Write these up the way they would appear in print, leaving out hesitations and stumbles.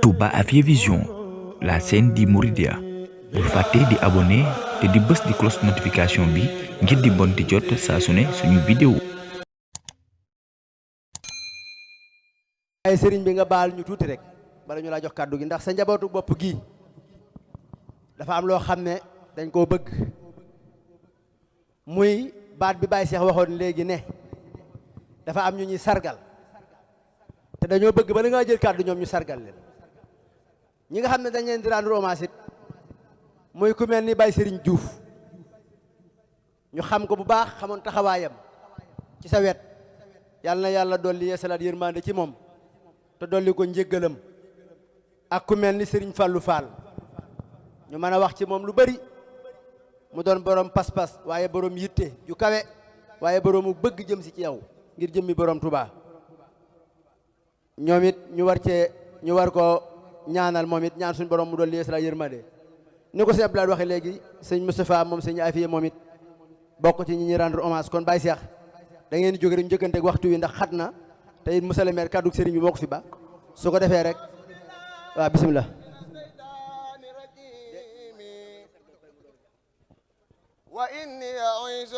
Touba Afia Vision, la chaîne di Mouridia. Bul fàtte di abonné te di bës di cloche notification bi ngir di bon di jot saa su ne suñu vidéo. ay sëriñ bi nga baal ñu tuuti rek bala ñu laa jox kàddu gi ndax sa njabootu bopp gi dafa am loo xam ne dañ koo bëgg muy baat bi Baye Cheikh waxoon léegi ne dafa am ñu ñuy sargal te dañoo bëgg bala ngaa jël kàddu ñoom ñu sargal leen ñi nga xam ne dañ leen di rendre hommage it muy ku mel ni Baye Serigne Diouf ñu xam ko bu baax xamoon taxawaayam ci sa wet yàlla na yàlla dolli yeesalaat yërmande ci moom te dolli ko njéggalam ak ku mel ni Serigne Fallou Fall ñu mën a wax ci moom lu bari mu doon borom pas-pas waaye borom yitte ju kawe waaye boroomu bëgg jëm si ci yow ngir jëmmi borom Touba ñoom it ñu war ko ñaanal moom it ñaan suñu borom mu dolli yeesalaat yërmande ni ko sëñ Abdoulaye waxee léegi sëñ Moustapha moom sëñ Afiye moom it bokk ci ñi ñuy rendre hommage kon Baye Cheikh da ngeen di jóge rek njëkkanteeg waxtu wi ndax xat na te it monsieur le maire kàddu sëriñ bi moo ko fi ba su ko defee rek waaw bisimilah. wa inni a'uuzu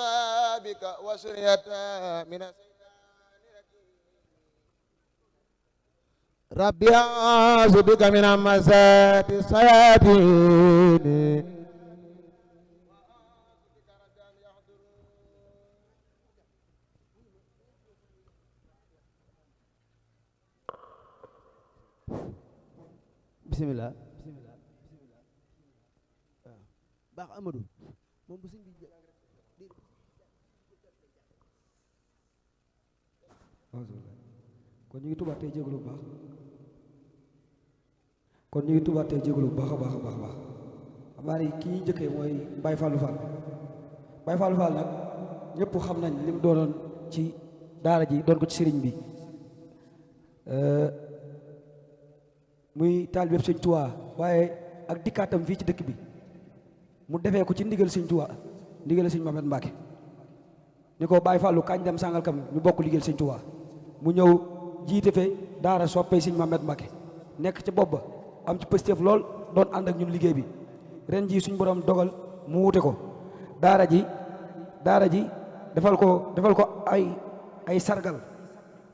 bika wa suriyata min rabbi a'uuzu bika min hamazati sayatin bisimilah baax Amadou moom bu sëñ bi kon ñu ngi tubaat tey jégalu bu baax kon ñu ngi tubaat tey jégalu bu baax a baax a baax xam naa ni kii njëkkee mooy Baye Fallou Fall Baye Fallou Fall nag ñëpp xam nañ li mu doonoon ci daara ji doon ko ci sëriñ bi muy taalibe Sëñ Tuubaa waaye ak dikkaatam fii ci dëkk bi mu defee ko ci ndigal Sëñ Tuubaa ndigal Sëñ Mamet Mbàkke ni ko Baye Fallou kañ dem Sangalkam ñu bokk liggéeyal Sëñ Tuubaa mu ñëw jiite fe daara soppee Sëñ Mamet Mbàkke nekk ci bopp ba am ci pëstéef lool doon ànd ak ñun liggéey bi ren jii suñ borom dogal mu wute ko daara ji defal ko ay sargal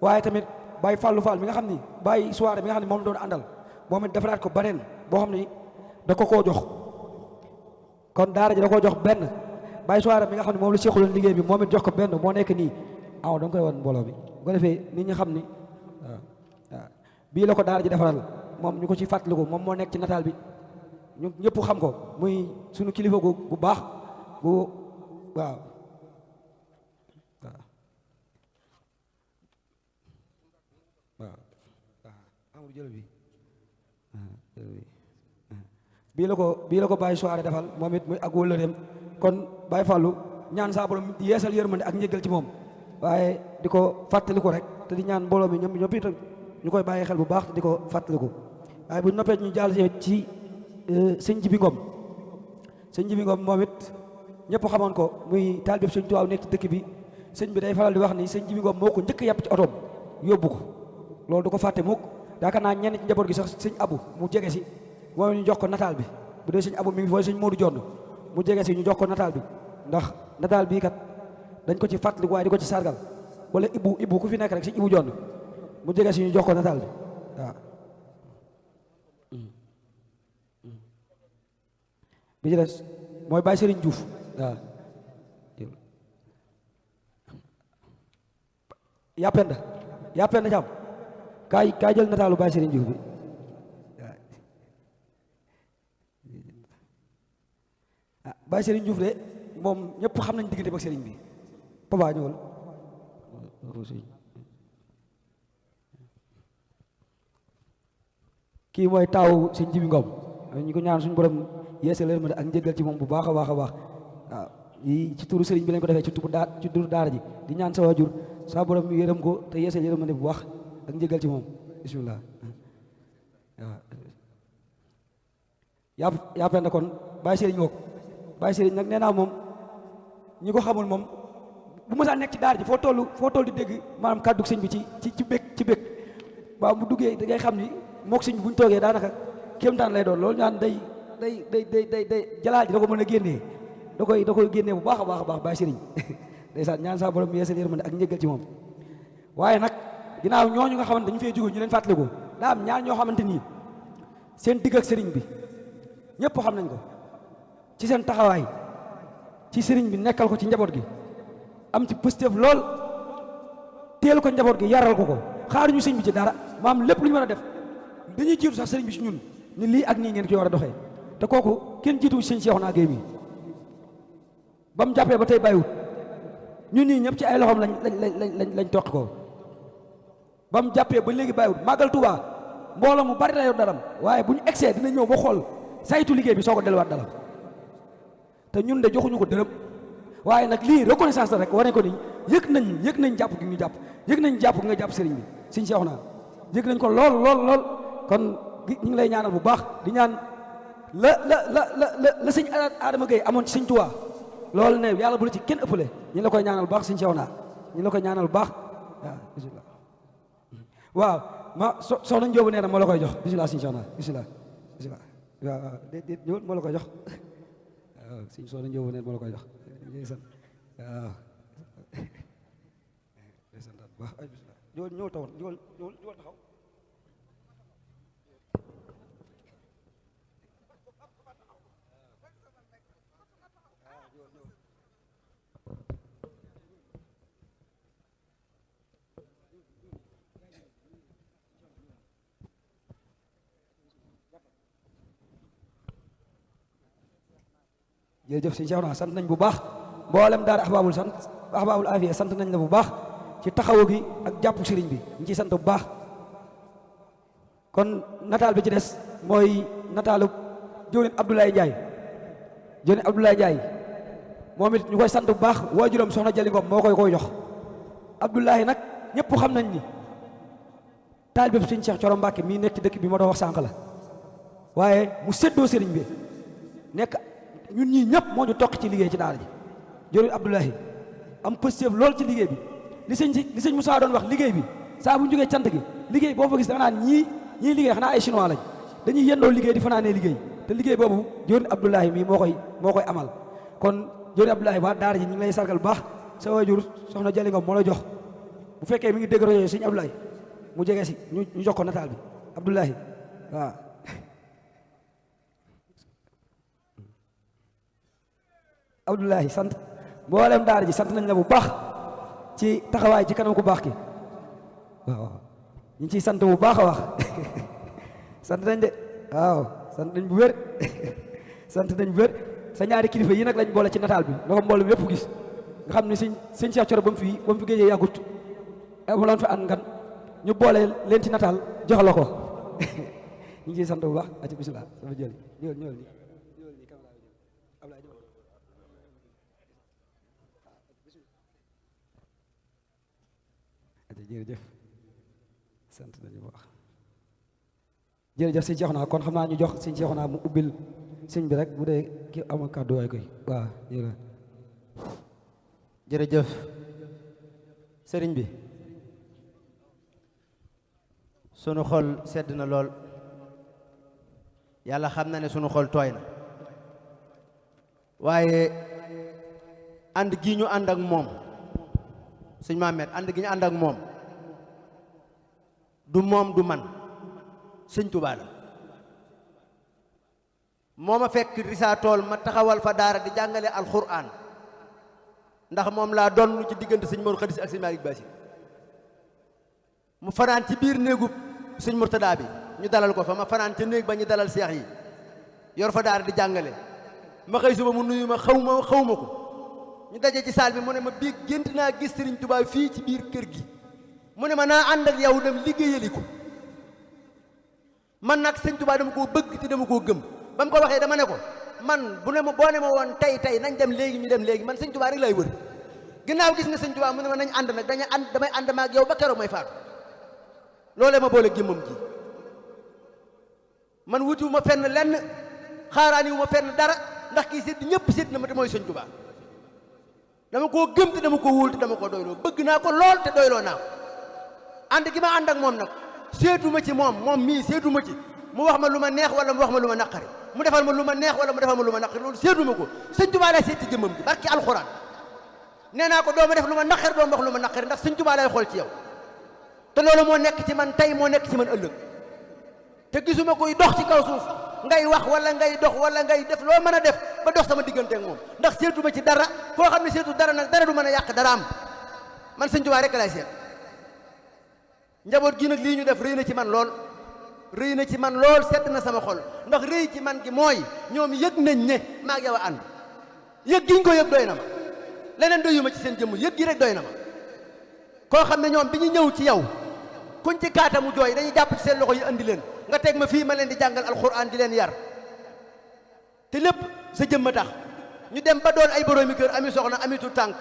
waaye tamit Baye Fallou Fall mi nga xam ni Baye soirée mi nga xam ne moom doon àndal moom it defaraat ko beneen boo xam ni da ko koo jox kon daara ji da koo jox benn Baye soirée mi nga xam ne moom la seexuloon liggéey bi moom it jox ko benn moo nekk nii aw da nga koy wan mbooloo bi bu ko defee nit ñi xam ni waaw bii la ko daara ji defaral moom ñu ko ci fàttaliku moom moo nekk ci nataal bi ñu ñëpp xam ko muy suñu kilifa gu baax gu waaw amul jël bi bii la ko Baye soirée defal moom it muy ak wëllëreem kon Baye Fallou ñaan saa borom di yeesal yërmande ak njëgal ci moom waaye di ko fàttaliku rek te di ñaan mbooloo mi ñoom it ñu koy bàyyi xel bu baax te di ko fàttaliku waaye bu noppee ñu jàll ci sëñ Jibi Ngom sëñ Jibi Ngom moom it ñëpp xamoon ko muy taalibe Sëñ Tuubaa nekk ci dëkk bi sëñ bi day faral di wax ni sëñ Jibi Ngom moo ko njëkk yàpp ci otoom yóbbu ko loolu du ko fàtte mukk yaakaar naa ñenn ci njaboot gi sax sëñ Abu mu jege si moom ñu jox ko nataal bi bu dee sëñ Abu mi ngi fooy sëñ Modou Jonn mu jege si ñu jox ko nataal bi ndax nataal bii kat dañ ko ci fàttaliku waaye di ko ci sargal wala Ibu ku fi nekk rek sëñ Ibu Jonn mu jege si ñu jox ko nataal bi waaw bi ci des mooy Baye Serigne Diouf waaw yàppenda jàmm kaay jël nataalu Baye Serigne Diouf bi Baye Serigne Diouf de moom ñëpp xam nañ diggante ak Serigne bi papa ñëwal kii mooy taaw sëñ Jibi Ngom ñu ko ñaan suñu borom yeesal leen ma ak njëgal ci moom bu baax a baax a baax waaw yi ci turu Serigne bi lañ ko defee ci turu daara ji di ñaan sa waajur saa borom yërëm ko te yeesal yërëm ma ne bu baax ak njëgal ci moom bismillah waaw yàppende kon Baye Serigne ngoog Baye Serigne nag nee naa moom ñi ko xamul moom bu mësaa nekk ci daara ji foo toll di dégg maanaam kàddu sëñ bi ci bég ba mu duggee da ngay xam ni mook sëñ bi bu ñu toogee daanaka kéemtaan lay doon loolu ñaan day jalaal ji da ko mën a génnee da koy génnee bu baax a baax Baye Serigne ndeysaan ñaan sa borom yeesal yërmande ak njëggal ci moom. waaye nag ginnaaw ñooñu nga xamante dañu fee jóge ñu leen fàttaliku daa am ñaar ñoo xamante nii seen digg ak sëriñ bi ñëpp xam nañ ko ci seen taxawaay ci sëriñ bi nekkal ko ci njaboot gi am ci pëstéef lool teel ko njaboot gi yaral ko xaaruñu sëriñ bi ci dara maam lépp lu ñu mën a def dañuy jiitu sax sëriñ bi ci ñun ni lii ak nii ngeen ci war a doxee te kooku kenn jiituwu sëñ Cheikhouna Gueye mi ba mu jàppee ba tey bàyyiwut ñun ñii ñëpp ci ay loxoom lañ toqi ko ba mu jàppee ba léegi bàyyiwut màggal Tuubaa mbooloo mu bari la yor daram waaye bu ñu egsee dina ñëw ba xool saytu liggéey bi soo ko delluwaat dalam te ñun de joxuñu ko dërëm waaye nag lii reconnaissance la rek wane ko ni yëg nañ jàpp gi ñu jàpp yëg nañ jàpp gi nga jàpp sëriñ bi sëñ Cheikhouna yëg nañ ko lool kon ñu ngi lay ñaanal bu baax di ñaan la sëñ Adama Gueye amoon ci sëñ Tuubaa loolu ne yàlla bu la ci kenn ëppale ñu la koy ñaanal bu baax sëñ Cheikhouna ñu la koy ñaanal bu baax waaw ma soxna Njóobu nee na moo la koy jox bisimilah sëñ Cheikhouna bisimilah waaw déet ñëwul moo la koy jox waaw sëñ soxna Njóobu nee na moo la koy jox waaw baax ay bisimilah ñëwal taxaw ñëwal taxaw jërëjëf sëñ Cheikhouna sant nañ bu baax mboolem daara ahbaabul afiya sant nañ la bu baax ci taxawu gi ak jàpp sëriñ bi ñu ciy sant bu baax kon nataal bi ci des mooy nataalu jëwriñ Abdoulaye Ndiaye moom it ñu koy sant bu baax waajuram soxna Jali Ngom moo koy jox Abdoulaye nag ñëpp xam nañ ni taalibe bi sëñ Cheikh Thioro Mbacke mii nekk ci dëkk bi ma doon wax sànq la waaye mu séddoo sëriñ bi nekk ñun ñii ñëpp moo ñu toq ci liggéey ci daara ji jëwriñ Abdoulaye am positif lool ci liggéey bi li sëñ Moussa doon wax liggéey bi saa bu ñu jógee cant gi liggéey boo fa gis da nga naan ñii liggéey xanaa ay chinois lañ dañuy yendoo liggéey di fanaanee liggéey te liggéey boobu jëwriñ Abdoulaye mii moo koy amal kon jëwriñ Abdoulaye waa daara ji ñu ngi lay sargal bu baax sa waajur soxna Jali Ngom moo la jox bu fekkee mi ngi dégg rajo sëñ Abdoulaye mu jege si ñu jox ko nataal bi Abdoulaye waaw Abdoulaye sant mboolem daara ji sant nañ la bu baax ci taxawaay ci kanam ku baax ki waaw ñu ngi ciy sant bu baax a wax sant nañ de waaw sant nañ bu wér sant nañ bu wér sa ñaari kilifa yi nag lañ boole ci nataal bi na ko mboolem yépp gis nga xam ne sëñ Cheikh Thioro ba mu fi géejee yàggut amaloon fi an ngan ñu boole leen ci nataal jox la ko ñu ngi ciy sant bu baax a ci bisimilah sama jël ñëwal nii jërëjëf sant nañu bu baax jërëjëf sëñ Cheikhouna kon xam naa ñu jox sëñ Cheikhouna mu ubbil sëñ bi rek bu dee ki am kàddu waay koy waaw jërëjëf sëriñ bi sunu xol sedd na lool yàlla xam na ne sunu xol tooy na waaye ànd gi ñu ànd ak moom sëñ Mamet ànd gi ñu ànd ak moom du moom du man sëñ Tuubaa la moo ma fekk risaa tool ma taxawal fa daara di jàngale alxuraan ndax moom laa doon ci diggante sëñ Mor Xadis ak sëñ Malick Basi mu fanaan ci biir néegub sëñ Murtada bi ñu dalal ko fa ma fanaan ca néeg ba ñu dalal seex yi yor fa daara di jàngale ma xëy suba mu nuyu ma xaw ma ko ñu daje ci saal bi mu ne ma bii gént naa gis sëriñ Tuubaa fii ci biir kër gi mu ne ma naa ànd ak yow dem liggéeyali ko man nag sëñ Tuubaa dama koo bëgg te dama koo gëm ba mu ko waxee dama ne ko man boo ne ma woon tey nañ dem léegi ñu dem léegi man sëñ Tuubaa rek lay wër ginnaaw gis nga sëñ Tuubaa mu ne ma nañ ànd nag damay ànd ma ak yow ba keroog may faatu loolee ma boole gémmam ji man wutiwu ma fenn lenn xaaraaniwu ma fenn dara ndax kii sédd ñëpp sédd na ma te mooy sëñ Tuubaa dama koo gëm te dama koo wóol te dama koo doyloo bëgg naa ko lool te doyloo naa ko ànd gi ma ànd ak moom nag seetuma ci moom mii seetuma ci mu wax ma lu ma neex wala mu wax ma lu ma naqari mu defal ma lu ma neex wala mu defal ma lu ma naqari loolu seetuma ko sëñ Tuubaa lay seet ci jëmmam ji barki alxuraan nee naa ko doo ma def lu ma naqari doo ma wax lu ma naqari ndax sëñ Tuubaa lay xool ci yow te loolu moo nekk ci man tey moo nekk ci man ëllëg te gisuma koy dox ci kaw suuf ngay wax wala ngay dox wala ngay def loo mën a def ba dox sama diggante ak moom ndax seetuma ci dara koo xam ne seetu dara nag dara du mën a yàq dara am man sëñ Tuubaa rek lay seet njaboot gi nag lii ñu def rëy na ci man lool rëy na ci man lool sedd na sama xol ndax rëy ci man gi mooy ñoom yëg nañ ne maa ngi yow a ànd yëg giñ ko yëg doy na ma leneen doyuma ci seen jëmm yëg gi rek doy na ma koo xam ne ñoom bi ñu ñëw ci yow kuñ ci kaata mu jooy dañuy jàpp ci seen loxo yi andi leen nga teg ma fii ma leen di jàngal alxuraan di leen yar te lépp sa jëmm tax ñu dem ba doon ay boroomi kër ami soxna ami tu tànk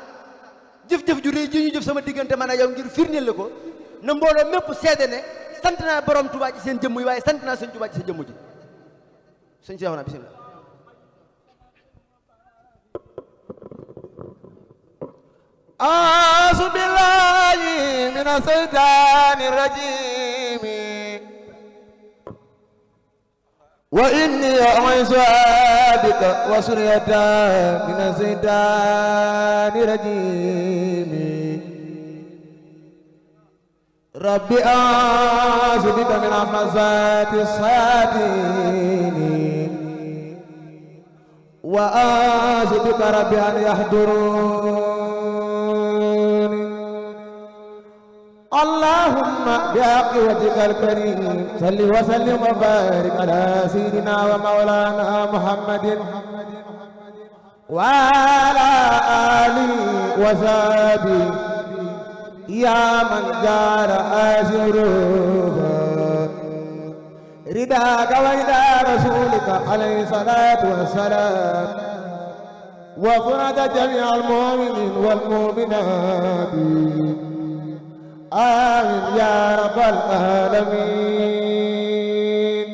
jëf-jëf ju rëy ji ñu jëf sama diggante man a yow ngir firndeel la ko na mbooloo mépp seede ne sant naa borom Tuubaa ci seen jëmm yi waaye sant naa sëñ Tuubaa ci sa jëmm ji sëñ Seexuna bismillah a'uuzu billaahi mina shaytaani rajiim wa inni u'iizuhaa bika wa zurriyyatahaa mina shaytaani rajiim rabbi a'uuzu bika min hamazaati shayaatiin wa a'uuzu bika rabbi an yahduruun اللهم بحق وجهك الكريم صل وسلم وبارك على سيدنا ومولانا محمد وعلى آله وصحبه يا من جار أشرفا رداك وإلى رسولك عليه الصلاة والسلام وفرد جميع المؤمنين والمؤمنات آمين يا رب العالمين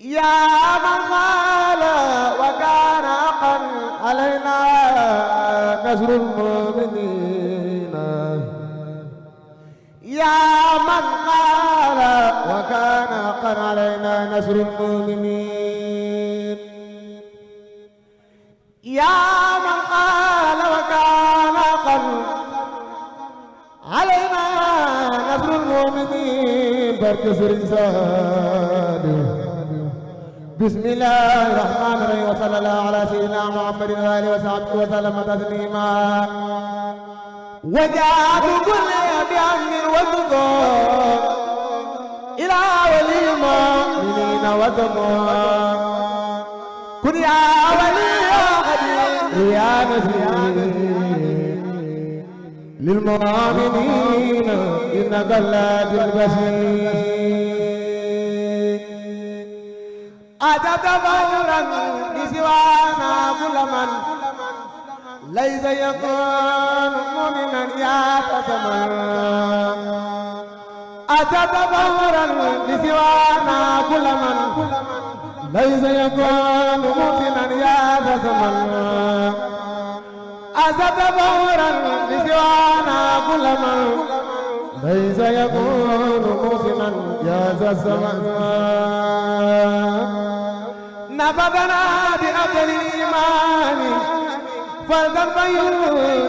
يا من قال وكان حقا علينا نصر المؤمنين يا من قال وكان حقا علينا نصر المؤمنين يا من قال وكان حقا علينا نصر المؤمنين برك سرين سادو بسم الله الرحمن الرحيم وصلى الله على سيدنا محمد وآله وصحبه وسلم تسليما وجعل كل بأمن وذكر إلى ولي المؤمنين وذكر كن يا ولي يا نسير للمؤمنين إنك اللاد البشير أتت فورا بسوانا كل من ليس يكون مؤمنا يا تسمى أتت فورا بسوانا كل من ليس يكون مؤمنا يا تسمى أزد فورا بسوانا كل من ليس يكون موسما يا ذا الزمان نبذنا بأجل الإيمان فلتنبي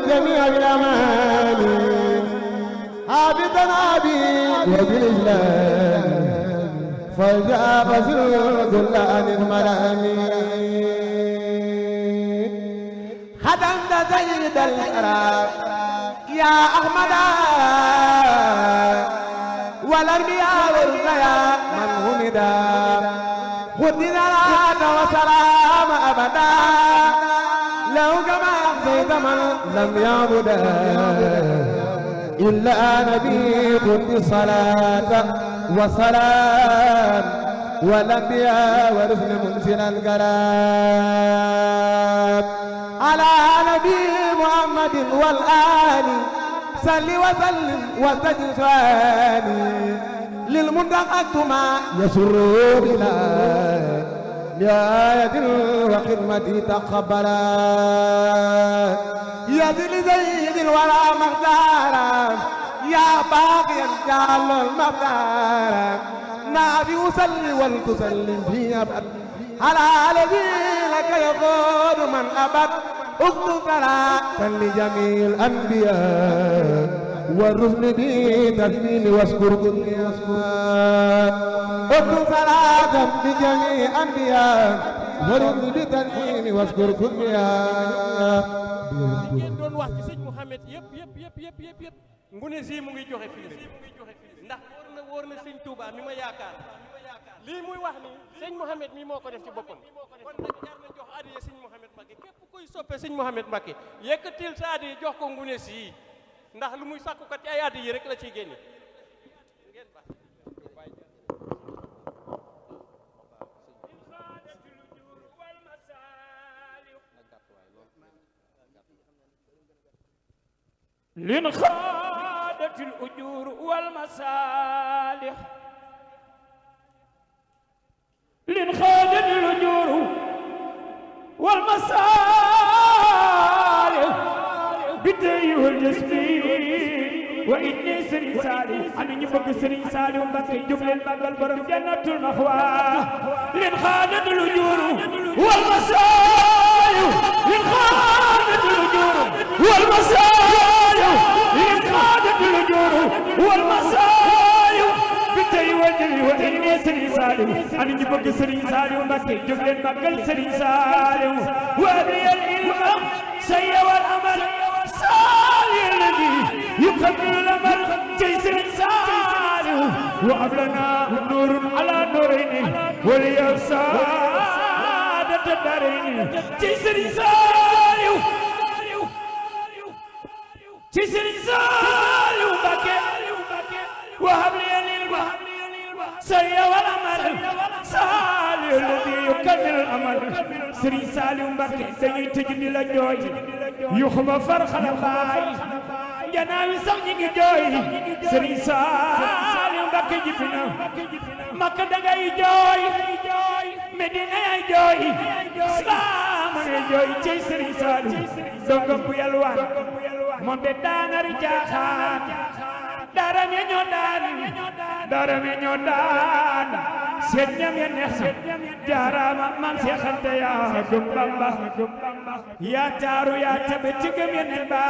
جميع الأمان عابدنا به وبالإسلام فلجأ بسر ذل عن الملامين خدمت سيد الأراب يا أحمد والأنبياء والخيار من همدا خذنا العهد وسلام أبدا لو كما أحصيت من لم يعبدا إلا نبي خذ الصلاة والسلام والأنبياء ورسل منزل الكلام على نبي محمد والآل صل وسلم وتجساني للمنتقى ما يسر بنا لآية وخدمة تقبلا يد لزيد الورى مختارا يا باقيا جعل المقدار نبي صلي ولتسلم في أبد على الذي لك يقول من أبد اكتب صلاة لجميع الأنبياء والرسل بتسليم واشكر كل أسماء اكتب صلاة لجميع الأنبياء والرسل بتسليم واشكر كل ngeen doon wax ci sëñ Mouhamed yëpp ngune si mu ngi joxe fii ndax wóor na sëñ Touba mi ma yaakaar lii muy wax ni sëñ Mouhamed mi moo ko def ci boppam kon nag jar na jox adiya sëñ Mouhamed Mbacké képp kuy soppe sëñ Mouhamed Mbacké yëkkatil sa adiya jox ko ngune si ndax lu muy sàkkukat ci ay adiya rek la ciy génne لن خادت الأجور والمصالح لن خادت الأجور والمصالح بدي والجسم وإني سري سالي أنا نبغى سري سالي ومبكي جمل البقل برم جنة المحوى لن خادت الأجور والمصالح لن خادت الأجور والمصالح لإسقاطة الأجور والمصائب بتي وجري وإني سري سالم أنا جبك سري سالم ومكي جبلين مكال سري سالم وأبلي العلم سي والأمل سالي الذي يكمل الأمل جي سري سالم وأبلنا نور على نورين وليا سادة الدارين جي سري سالم ci Sëriñ Saaliw Mbàkke wahab li al-ilma sayya wal amal Saaliw alladi yukammil al-amal Sëriñ Saaliw Mbàkke dañuy tëj di la jooy yuxuma farxala baay janaawi sax ñi ngi jooy Sëriñ Saaliw Mbàkke ji fi na Makka dangay jooy Medina ay jooy Islaam ngay jooy ci Sëriñ Saaliw dongam bu yalwaan moom de daanari jaaxaan daaram ya ñoo daan seet ñam ya neex na jaaraama maam Seex Anta yaa gëm Bamba yaa taaru yaa tabe ci gëm ya ne ba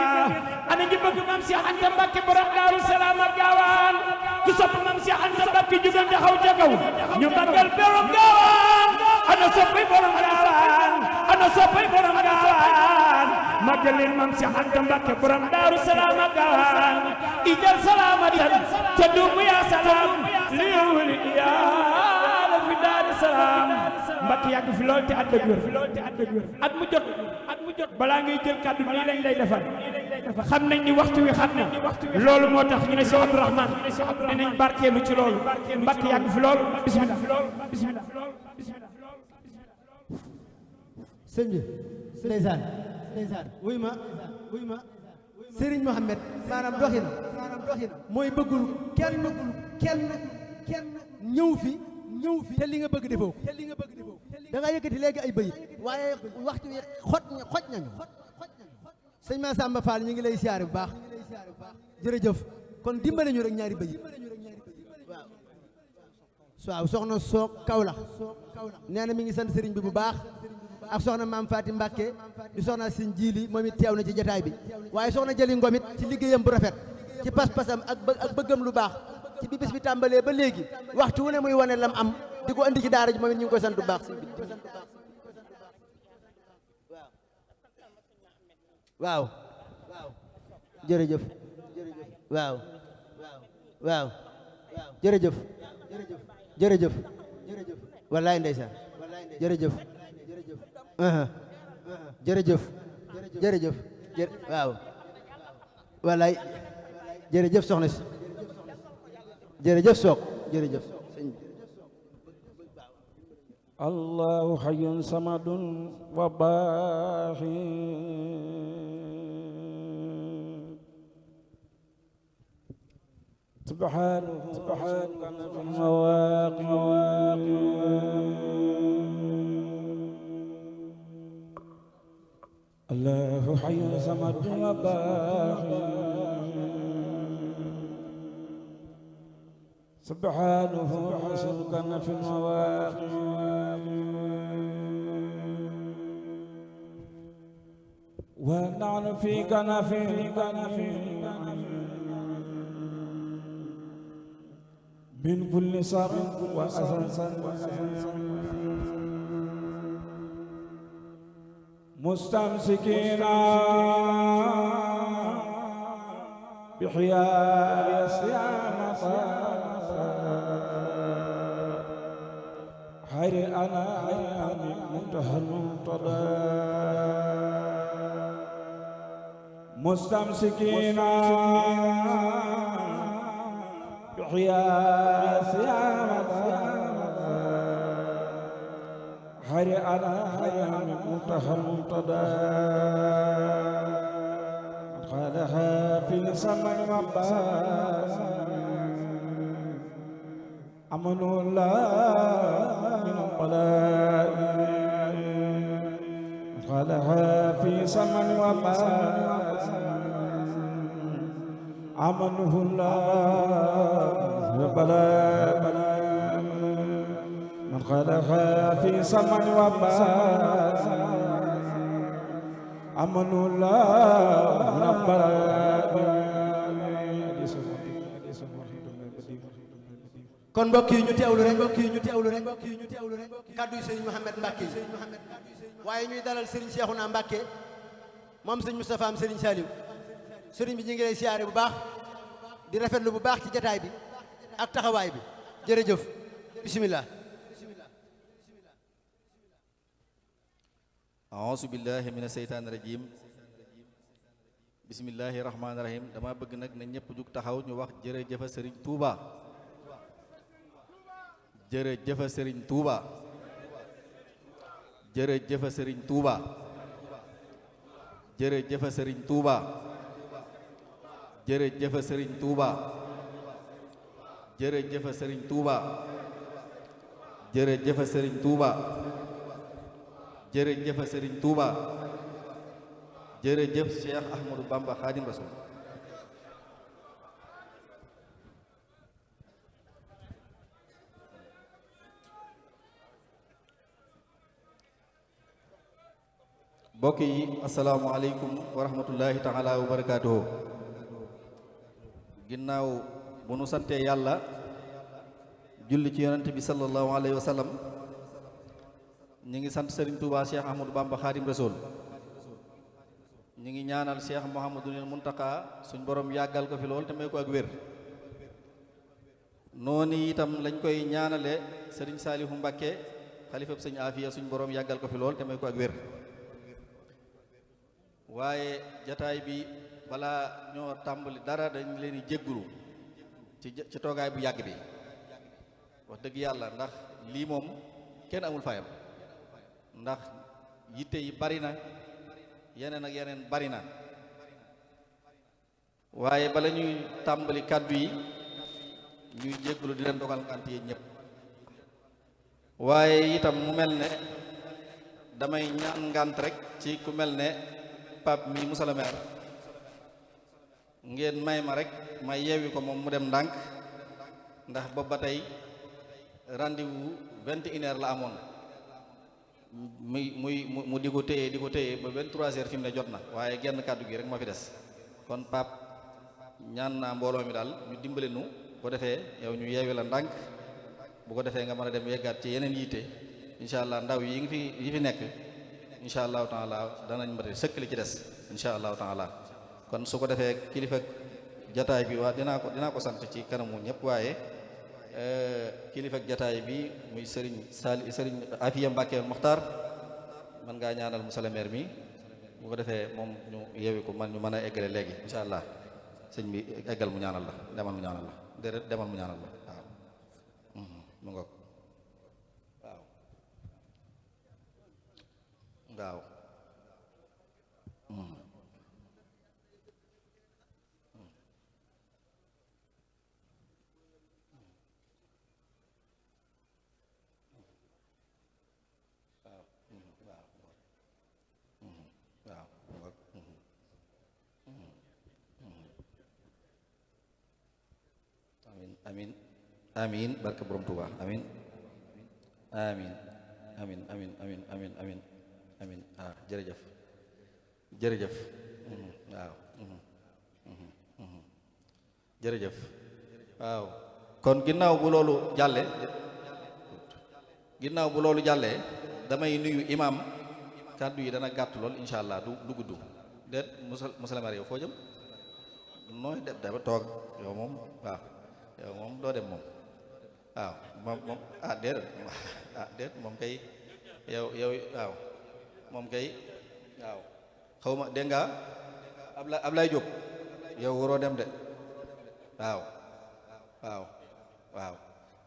ana ñu bëgg maam Seex Anta Mbàkke borom Daaru Salaam ak Gaawaan ku sopp maam Seex Anta Mbàkke jugal taxaw ca kaw ñu màggal borom Gaawaan ana soppay borom Gaawaan ana soppay borom Gaawaan màggal leen maam Seex Anta Mbàkke borom Daaru Salaam ak Gaawaan ijal salaamatan ca duubu yaa salaam li yowli yaa la fi Daaru Salaam Mbàkke yàgg fi lool te at dëgg wér at mu jot balaa ngay jël kàddu nii lañ lay defal xam nañ ni waxtu wi xam na loolu moo tax ñu ne Cheikh Abdourahmane dinañ barkeelu ci loolu Mbàkke yàgg fi lool bismillah sëñ bi ndeysaan wuy ma Sëriñ Mouhamed maanaam doxina mooy bëggul kenn ñëw fi te li nga bëgg defoo ko da nga yëkkati léegi ay bëyit waaye waxtu wi xoj nañu sëñ Massamba Fall ñu ngi lay siyaare bu baax jërëjëf kon dimbale ñu rek ñaari bëyit waaw soxna Soog Kawlax nee na mi ngi sant sëriñ bi bu baax ak soxna maam Faati Mbàkke di soxna Sëñ Jiili moom it teew na ci jataay bi waaye soxna Jëli Ngom it ci liggéeyam bu rafet ci pas-pasam ak bëggam lu baax ci bi bis bi tàmbalee ba léegi waxtu wu ne muy wane lam am di ko andi ci daara ji moom it ñu ngi koy sant bu baax sëñ bi waaw jërëjëf waaw jërëjëf wallaay ndeysaan jërëjëf jërëjëf waaw wallaay jërëjëf soxna si jërëjëf sook jërëjëf sëñ bi الله حي صمد وباقي سبحانه في المواقع الله حي صمد وباقي سبحانه سلكن في المواقع ونحن في كنف من كل شر وأسى مستمسكين بحيال الصيام خير أنا منتهى المنتدى مستمسكين بحيال الصيام خير أنا منتهى المنتدى قالها في سمن مباس أمن الله من البلاء قالها في سمن مباس أمنه الله من البلاء من قالها في سمن مباس أمن الله من البلاء. kon mbokk yi ñu teewlu rek kaddu yi Serigne Mouhamed Mbacke waaye ñuy dalal Serigne Cheikhouna Mbacke moom Serigne Moustapha am Serigne Saliou Serigne bi ñu ngi lay siyaare bu baax di rafetlu bu baax ci jataay bi ak taxawaay bi jërëjëf bismillah. a'uuzu billahi mina seytaani rajiim bismillahi rahmaani rahiim dama bëgg nag na ñëpp jug taxaw ñu wax jërëjëfa Serigne Touba jërëjëfa Serigne Touba jërëjëfa Serigne Touba jërëjëfa Serigne Touba jërëjëfa Serigne Touba jërëjëfa Serigne Touba jërëjëfa Serigne Touba jërëjëf Serigne Touba jërëjëf Cheikh Ahmadou Bamba Khadim Rasoul. mbokk yi asalaamualeykum wa rahmatullahi taala wa barakaatuhu. ginnaaw bu nu santee yàlla julli ci yonent bi sallallahu alayhi wa sallam ñi ngi sant Serigne Touba Cheikh Ahmadou Bamba Khadim Rasoul. ñi ngi ñaanal Cheikh Mouhamadoul Mountakha suñ borom yàggal ko fi lool te may ko ak wér. noonu itam lañ koy ñaanale Serigne Saliou Mbacké xalifab sëñ Afia suñ borom yàggal ko fi lool te may ko ak wér. waaye jataay bi balaa ñoo tàmbali dara dañ leen di jéggulu ci toogaay bu yàgg bi wax dëgg yàlla ndax lii moom kenn amul fayam. ndax yitte yi bari na yeneen ak yeneen bari na waaye bala ñuy tàmbali kàddu yi ñuy jéggulu di leen dogal ngant yi ñëpp. waaye itam mu mel ne damay ñaan ngant rek ci ku mel ne Pape mi Moussa le maire ngeen may ma rek ma yeewi ko moom mu dem ndànk ndax boobu ba tey rendez-vous 21h la amoon mu di ko téye ba 23h fi mu ne jot na waaye genn kàddu gi rek moo fi des. kon Pape ñaan naa mbooloo mi daal ñu dimbale nu ko defee yow ñu yeewi la ndànk bu ko defee nga mën a dem yeggaat ci yeneen yitte incha allah ndaw yi fi nekk incha allahu taala danañ mën a sëkk li ci des incha allahu taala. kon su ko defee kilifa jataay bi waa dinaa ko sant ci kanamu ñëpp waaye kilifa jataay bi muy Serigne Afia Mbacké Mokhtar man ngaa ñaanal monsieur le maire mi bu ko defee moom ñu yeewi ko man ñu mën a eggale léegi incha allah sëñ bi eggal mu ñaanal la demal mu ñaanal la déedéet demal mu ñaanal la waaw mu ngoog waaw waaw amin amin barke borom Tuuba amin amin amin amin amin amin amin amin jërëjëf jërëjëf waaw jërëjëf waaw kon ginnaaw bu loolu jàllee damay nuyu imam kàddu yi dana gàtt lool insha allah du gudd déet musalamar yow foo jëm nooy dem dafa toog yow moom waaw yow moom doo dem moom waaw moom déet moom kay yow waaw moom kay waaw xaw ma dégg nga Ablaye Diop yow waroo dem de waaw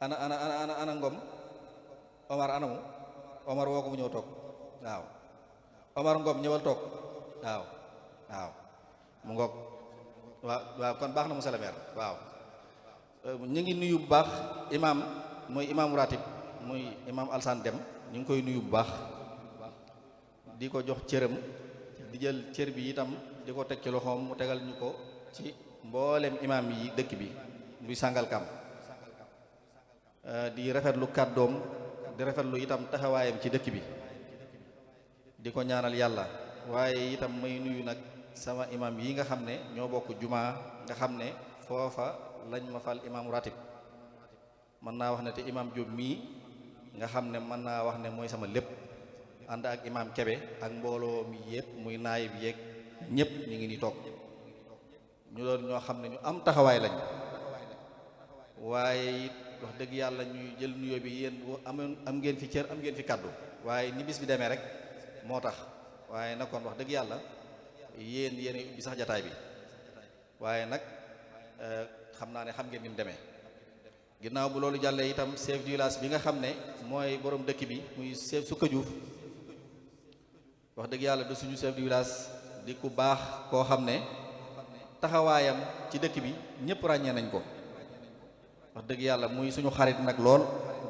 ana Ngom Omar anamu Omar woo ko mu ñëw toog waaw Omar Ngom ñëwal toog waaw mu ngoog waaw kon baax na monsieur le maire waaw ñu ngi nuyu bu baax imam mooy imam ratib muy imam Alsane Dem ñu ngi koy nuyu bu baax di ko jox cëram di jël cër bi itam di ko teg ci loxoom mu tegal ñu ko ci mboolem imam yi dëkk bi muy Sangalkam di rafetlu kàddoom di rafetlu itam taxawaayam ci dëkk bi di ko ñaanal yàlla waaye itam may nuyu nag sama imam yi nga xam ne ñoo bokk jumaa nga xam ne foofa lañ ma fal imam ratib mën naa wax ne te imam Diop mii nga xam ne mën naa wax ne mooy sama lépp ànd ak imam Kebe ak mbooloo mi yëpp muy naayib yeeg ñëpp ñu ngi ni toog ñu doon ñoo xam ne ñu am taxawaay lañ waaye it wax dëgg yàlla ñuy jël nuyoo bi yéen am ngeen fi cër am ngeen fi kàddu waaye ni bis bi demee rek moo tax waaye nag kon wax dëgg yàlla yéen ubbi sax jataay bi waaye nag xam naa ne xam ngeen ni mu demee ginnaaw bu loolu jàllee itam chef du village bi nga xam ne mooy borom dëkk bi muy chef Sukka Diouf wax dëgg yàlla du suñu chef du village di ku baax koo xam ne taxawaayam ci dëkk bi ñëpp ràññee nañ ko wax dëgg yàlla muy suñu xarit nag lool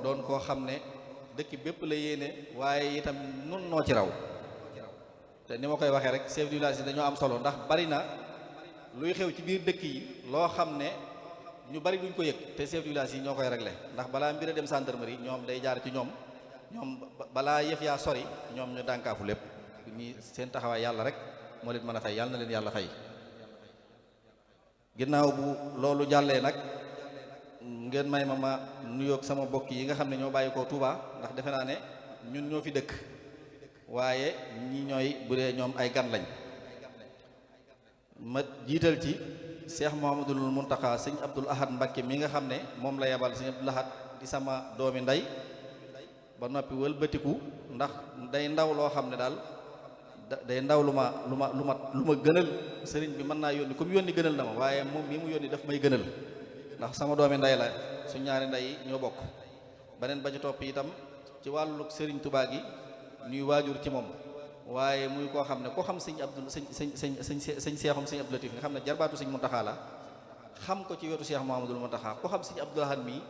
doon koo xam ne dëkk bépp la yéene waaye itam nun noo ci raw te ni ma koy waxee rek chef du village yi dañoo am solo ndax bari na luy xew ci biir dëkk yi loo xam ne ñu bari duñ ko yëg te chef du village yi ñoo koy réglé ndax balaa mbir a dem gendarmerie ñoom day jaar ci ñoom balaa yëf yaa sori ñoom ñu dànkaafu lépp ni seen taxawaay yàlla rek moo leen mën a fay yàlla na leen yàlla fay ginnaaw bu loolu jàllee nag ngeen may ma nuyoog sama bokk yi nga xam ne ñoo bàyyi koo Touba ndax defe naa ne ñun ñoo fi dëkk waaye ñi ñooy bu dee ñoom ay gan lañ ma jiital ci Cheikh Mouhamadoul Mountakha sëñ Abdoul Ahad Mbacké mi nga xam ne moom la yebal sëñ Abdoul Ahad di sama doomi ndey ba noppi wëlbatiku ndax day ndaw loo xam ne daal day ndaw lu ma gënal sëriñ bi mën naa yónni comme yónni gënal na ma waaye moom mii mu yónni daf may gënal ndax sama doomi ndey la su ñaari ndey ñoo bokk beneen ba ci topp itam ci wàllu sëriñ Touba gi ñuy waajur ci moom waaye muy koo xam ne koo xam sëñ Abdou sëñ Seexum sëñ Abdou Latif nga xam ne jarbaatu sëñ Muntaxa la xam ko ci wetu Cheikh Mouhamadoul Mountakha koo xam sëñ Abdoul Ahad mii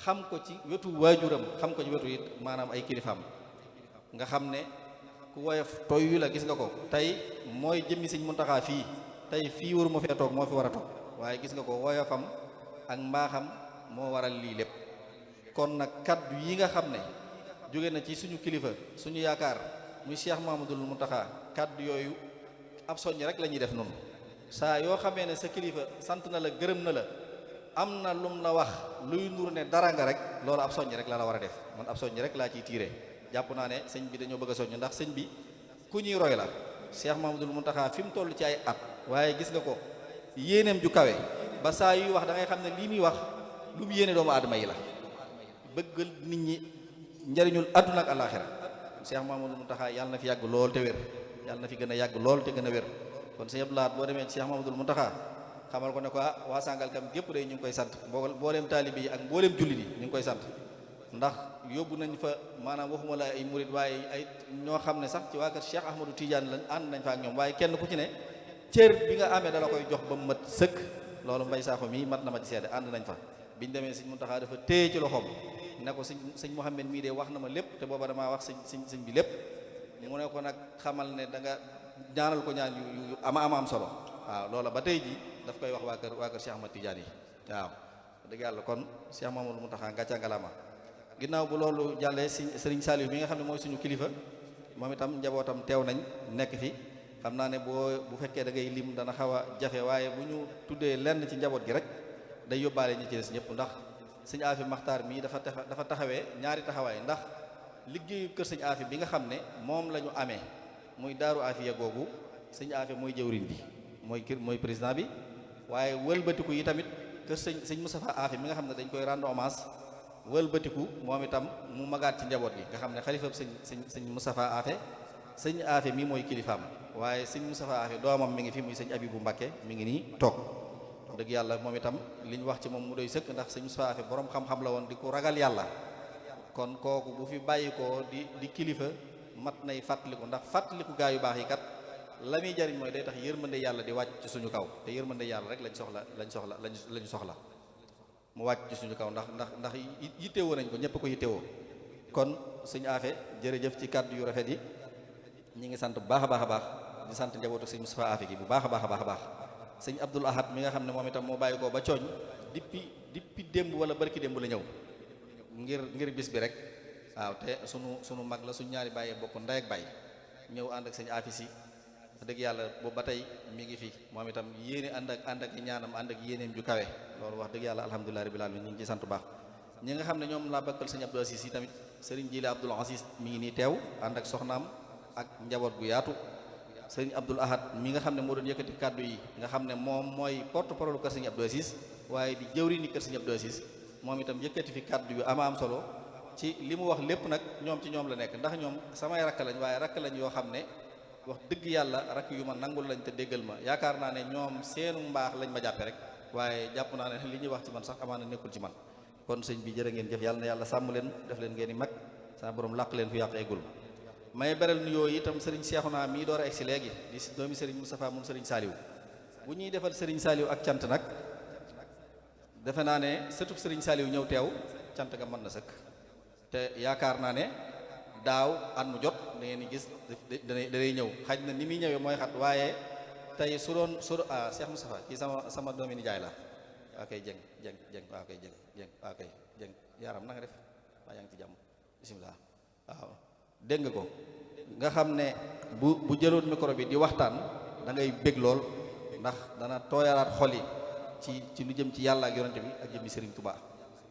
xam ko ci wetu waajuram xam ko ci wetu it maanaam ay kilifaam nga xam ne ku woyof tooy yu la gis nga ko tey mooy jëmmi sëñ Muntaxa fii tey fii waru ma fee toog moo fi war a toog waaye gis nga ko woyofam ak mbaaxam moo waral lii lépp kon nag kaddu yi nga xam ne jóge na ci suñu kilifa suñu yaakaar muy Cheikh Mouhamadoul Mountakha kaddu yooyu ab soññ rek la ñuy def noonu saa yoo xamee ne sa kilifa sant na la gërëm na la am na lum la wax luy nur ne dara nga rek loolu ab soññ rek la war a def man ab soññ rek laa ciy tiire jàpp naa ne sëñ bi dañoo bëgg a soññ ndax sëñ bi ku ñuy roy la Cheikh Mouhamadoul Mountakha fi mu toll ci ay at waaye gis nga ko yéeneem ju kawe ba saa yuy wax da ngay xam ne lii muy wax lu mu yéene doomu aadama yi la bëggal nit ñi njariñul àdduna ak àllaaxira Cheikh Mouhamadoul Mountakha yàlla na fi yàgg lool te wér yàlla na fi gën a yàgg lool te gën a wér kon sëñ Abdou Lahad boo demee ci Cheikh Mouhamadoul Mountakha xamal ko ne ko waa Sangalkam gépp day ñu ngi koy sant mbooleem taalibe yi ak mbooleem jullit yi ñu ngi koy sant ndax yóbbu nañ fa maanaam waxuma la ay murid waaye ay ñoo xam ne sax ci waa kër Cheikh Ahmadou Tidiane lañ ànd nañ fa ak ñoom waaye kenn ku ci ne cër bi nga amee dala koy jox ba mu mat sëkk loolu mbay saako mii mat na ma ci seede ànd nañ fa biñ demee sëñ Mountakha dafa téye ci loxoom ne ko sëñ Mouhamed mii de wax na ma lépp te booba damaa wax sëñ bi lépp mu ne ko nag xamal ne da nga ñaanal ko ñaan yu ama am solo waaw loola ba tey ji daf koy wax waa kër Cheikh Ahmad Tidiane yi waaw dëgg yàlla kon Cheikh Mamadou Mountakha gàcca ngalama ginnaaw bu loolu jàllee Serigne Saliou mi nga xam ne mooy suñu kilifa moom itam njabootam teew nañ nekk fi xam naa ne bu fekkee da ngay lim dana xaw a jafe waaye bu ñu tuddee lenn ci njaboot gi rek day yóbbaale ñi ci des ñëpp ndax sëñ Afi Maxtaar mii dafa taxawee ñaari taxawaay ndax liggéeyu kër sëñ Afi bi nga xam ne moom la ñu amee muy daaru Afiya googu sëñ Afi mooy jëwriñ bi mooy président bi waaye wëlbatiku yi tamit kër sëñ Moustapha Afi mi nga xam ne dañ koy rendre hommage wëlbatiku moom itam mu magaat ci njaboot gi nga xam ne xalifab sëñ Moustapha Afi sëñ Afi mi mooy kilifaam waaye sëñ Moustapha Afi doomam mi ngi fi muy sëñ Abibu Mbàkke mi ngi nii toog dëgg yàlla moom itam li ñu wax ci moom mu doy sëkk ndax sëñ Moustapha Afi borom xam-xam la woon di ko ragal yàlla kon kooku bu fi bàyyi ko di kilifa mat nay fàttaliku ndax fàttaliku gaa yu baax yi kat la muy jariñ mooy day tax yërmande yàlla di wàcc ci suñu kaw te yërmande yàlla rek lañ soxla mu wàcc ci suñu kaw ndax yittewoo nañ ko ñëpp ko yittewoo kon sëñ Afe jërëjëf ci kàddu yu rafet yi ñi ngi sant bu baax a baax a baax di sant njabootu sëñ Moustapha Afe gi bu baax a baax a baax a baax sëñ Abdul Ahad mi nga xam ne moom itam moo bàyyi ko ba cooñ depuis démb wala barki démb la ñëw ngir bis bi rek waaw te sunu mag la suñ ñaari bàyyee bokk ndey ak bàyyi ñëw ànd ak sëñ Afi si dëgg yàlla boobu ba tey mi ngi fi moom itam yéene ànd ak ñaanam ànd ak yéeneem ju kawe loolu wax dëgg yàlla alhamdulilah rabbil alamin ñu ngi ci sant bu baax ñi nga xam ne ñoom laa bakkal sëñ Abdou Aziz yi tamit sëriñ Jili Abdoul Aziz mi ngi nii teew ànd ak soxnaam ak njaboot gu yaatu sëriñ Abdoul Ahad mi nga xam ne moo doon yëkkati kàddu yi nga xam ne moom mooy porte parole kër sëñ Abdou Aziz waaye di jëwri ni kër sëñ Abdou Aziz moom itam yëkkati fi kàddu yu am solo ci li mu wax lépp nag ñoom ci ñoom la nekk ndax ñoom samay rakk lañ waaye rakk lañ yoo xam ne wax dëgg yàlla rakk yu ma nangul lañ te déggal ma yaakaar naa ne ñoom seenu mbaax lañ ma jàppe rek waaye jàpp naa ne li ñuy wax ci man sax amaana nekkul ci man kon sëñ bi jërë ngeen jëf yàlla na yàlla sàmm leen def leen ngeen i mag sa borom làq leen fu yàq eggul may beral nuyoo itam sëriñ Seexuna mii door a egsi léegi di doomi sëriñ Moustapha moom sëriñ Saliou bu ñuy defal sëriñ Saliou ak cant nag defe naa ne sëtub sëriñ Saliou ñëw teew cant ga mën na sëkk te yaakaar naa ne daaw at mu jot da ngeen di gis danay ñëw xaj na ni muy ñëwee mooy xat waaye tey su Cheikh Moustapha kii sama doomi nijaay la waa koy jëng waa koy jëng yaaram na nga def waa yaa ngi ci jàmm bisimilah waaw dégg nga ko nga xam ne bu jëloon micro bi di waxtaan da ngay bég lool ndax dana tooyalaat xol yi ci lu jëm ci yàlla ak yonente bi ak jëmmi Serigne Touba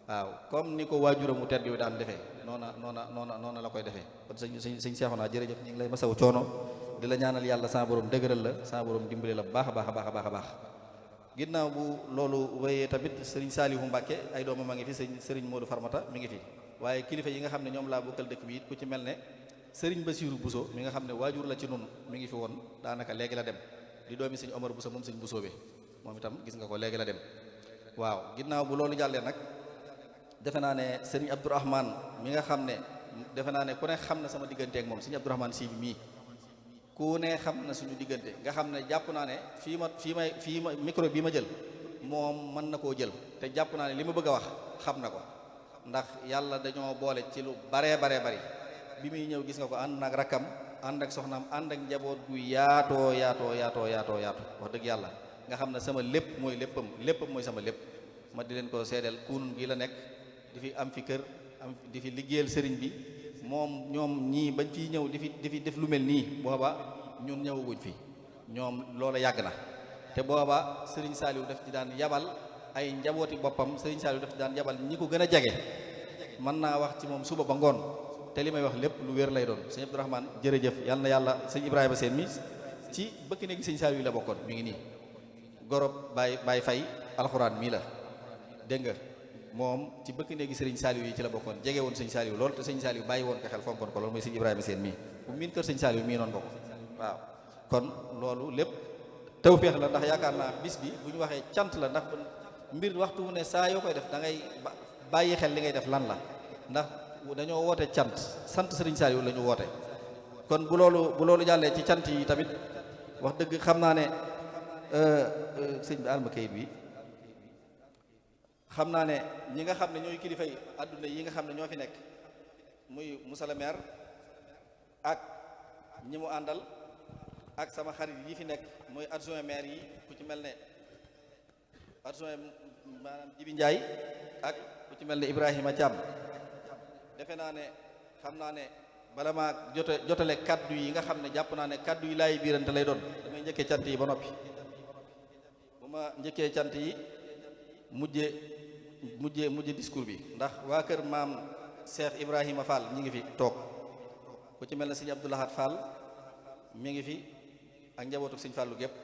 waaw comme ni ko waajuram mu tedd yu daan defee noona la koy defee kon sëñ Seexuna jërëjëf ñu ngi lay masaw coono di la ñaanal yàlla sa borom dëgëral la sa borom dimbali la bu baax a baax a baax a baax a baax ginnaaw bu loolu wéyee tamit Serigne Saliou Mbacke ay doomam a ngi fi Serigne Modou Farmata mi ngi fi waaye kilifa yi nga xam ne ñoom laa bokkal dëkk bi it ku ci mel ne Serigne Bassirou Bousso mi nga xam ne waajur la ci nun mi ngi fi woon daanaka léegi la dem di doomi Serigne Omar Bousso moom Serigne Bousso bi moom itam gis nga ko léegi la dem waaw ginnaaw bu loolu jàllee nag defe naa ne Serigne Abdourahmane mi nga xam ne defe naa ne ku ne xam na sama diggante ak moom Serigne Abdourahmane si bi mii ku ne xam na suñu diggante nga xam ne jàpp naa ne fii ma micro bii ma jël moom mën na koo jël te jàpp naa ne li ma bëgg a wax xam na ko ndax yàlla dañoo boole ci lu baree bari bi muy ñëw gis nga ko ànd nag rakkam ànd ak soxnaam ànd ak njaboot gu yaatoo wax dëgg yàlla nga xam ne sama lépp mooy léppam mooy sama lépp ma di leen ko seedeel kunun gi la nekk di fi am fi kër di fi liggéeyal sëriñ bi moom ñoom ñii bañ fiy ñëw di fi def lu mel nii booba ñun ñëwaguñ fi ñoom loola yàgg na te booba sëriñ Saliou daf ci daan yabal ay njabooti boppam sëriñ Saliou daf ci daan yabal ñi ko gën a jege mën naa wax ci moom suba ba ngoon te li may wax lépp lu wér lay doon sëñ Abdourahmane jërëjëf yàlla na yàlla sëñ Ibrahima Sène mi ci bëkk néegi sëñ Saliou yi la bokkoon mi ngi nii gorob Baye Faye alxuraan mii la dégg nga moom ci bëkk néegi sëriñ Saliou yi ci la bokkoon jege woon sëñ Saliou lool te sëñ Saliou bàyyi woon ko xel fonkoon ko loolu mooy sëñ Ibrahima Sène mii bu miin kër sëñ Saliou mii noonu ko waaw kon loolu lépp tawfeex la ndax yaakaar naa bis bi bu ñu waxee cant la ndax mbir waxtu wu ne saa yoo koy def da ngay bàyyi xel li ngay def lan la ndax dañoo woote sant sëriñ Saliou la ñu woote kon bu loolu jàllee ci cant yi tamit wax dëgg xam naa ne sëñ bi alma kayit bi xam naa ne ñi nga xam ne ñooy kilifa yi adduna yi nga xam ne ñoo fi nekk muy monsieur le maire ak ñi mu àndal ak sama xarit yi fi nekk muy adjoint maire yi ku ci mel ne adjoint maanaam Jibi Njaay ak ku ci mel ne Ibrahima Thiam defe naa ne xam naa ne bala maa jotale kaddu yi nga xam ne jàpp naa ne kaddu yi laay biirante lay doon damay njëkkee cant yi ba noppi bu ma njëkkee cant yi mujje discours bi ndax waa kër maam Cheikh Ibrahima Fall ñi ngi fi toog ku ci mel ne sëñ Abdou Lahad Fall mi ngi fi ak njabootu sëñ Fallu gépp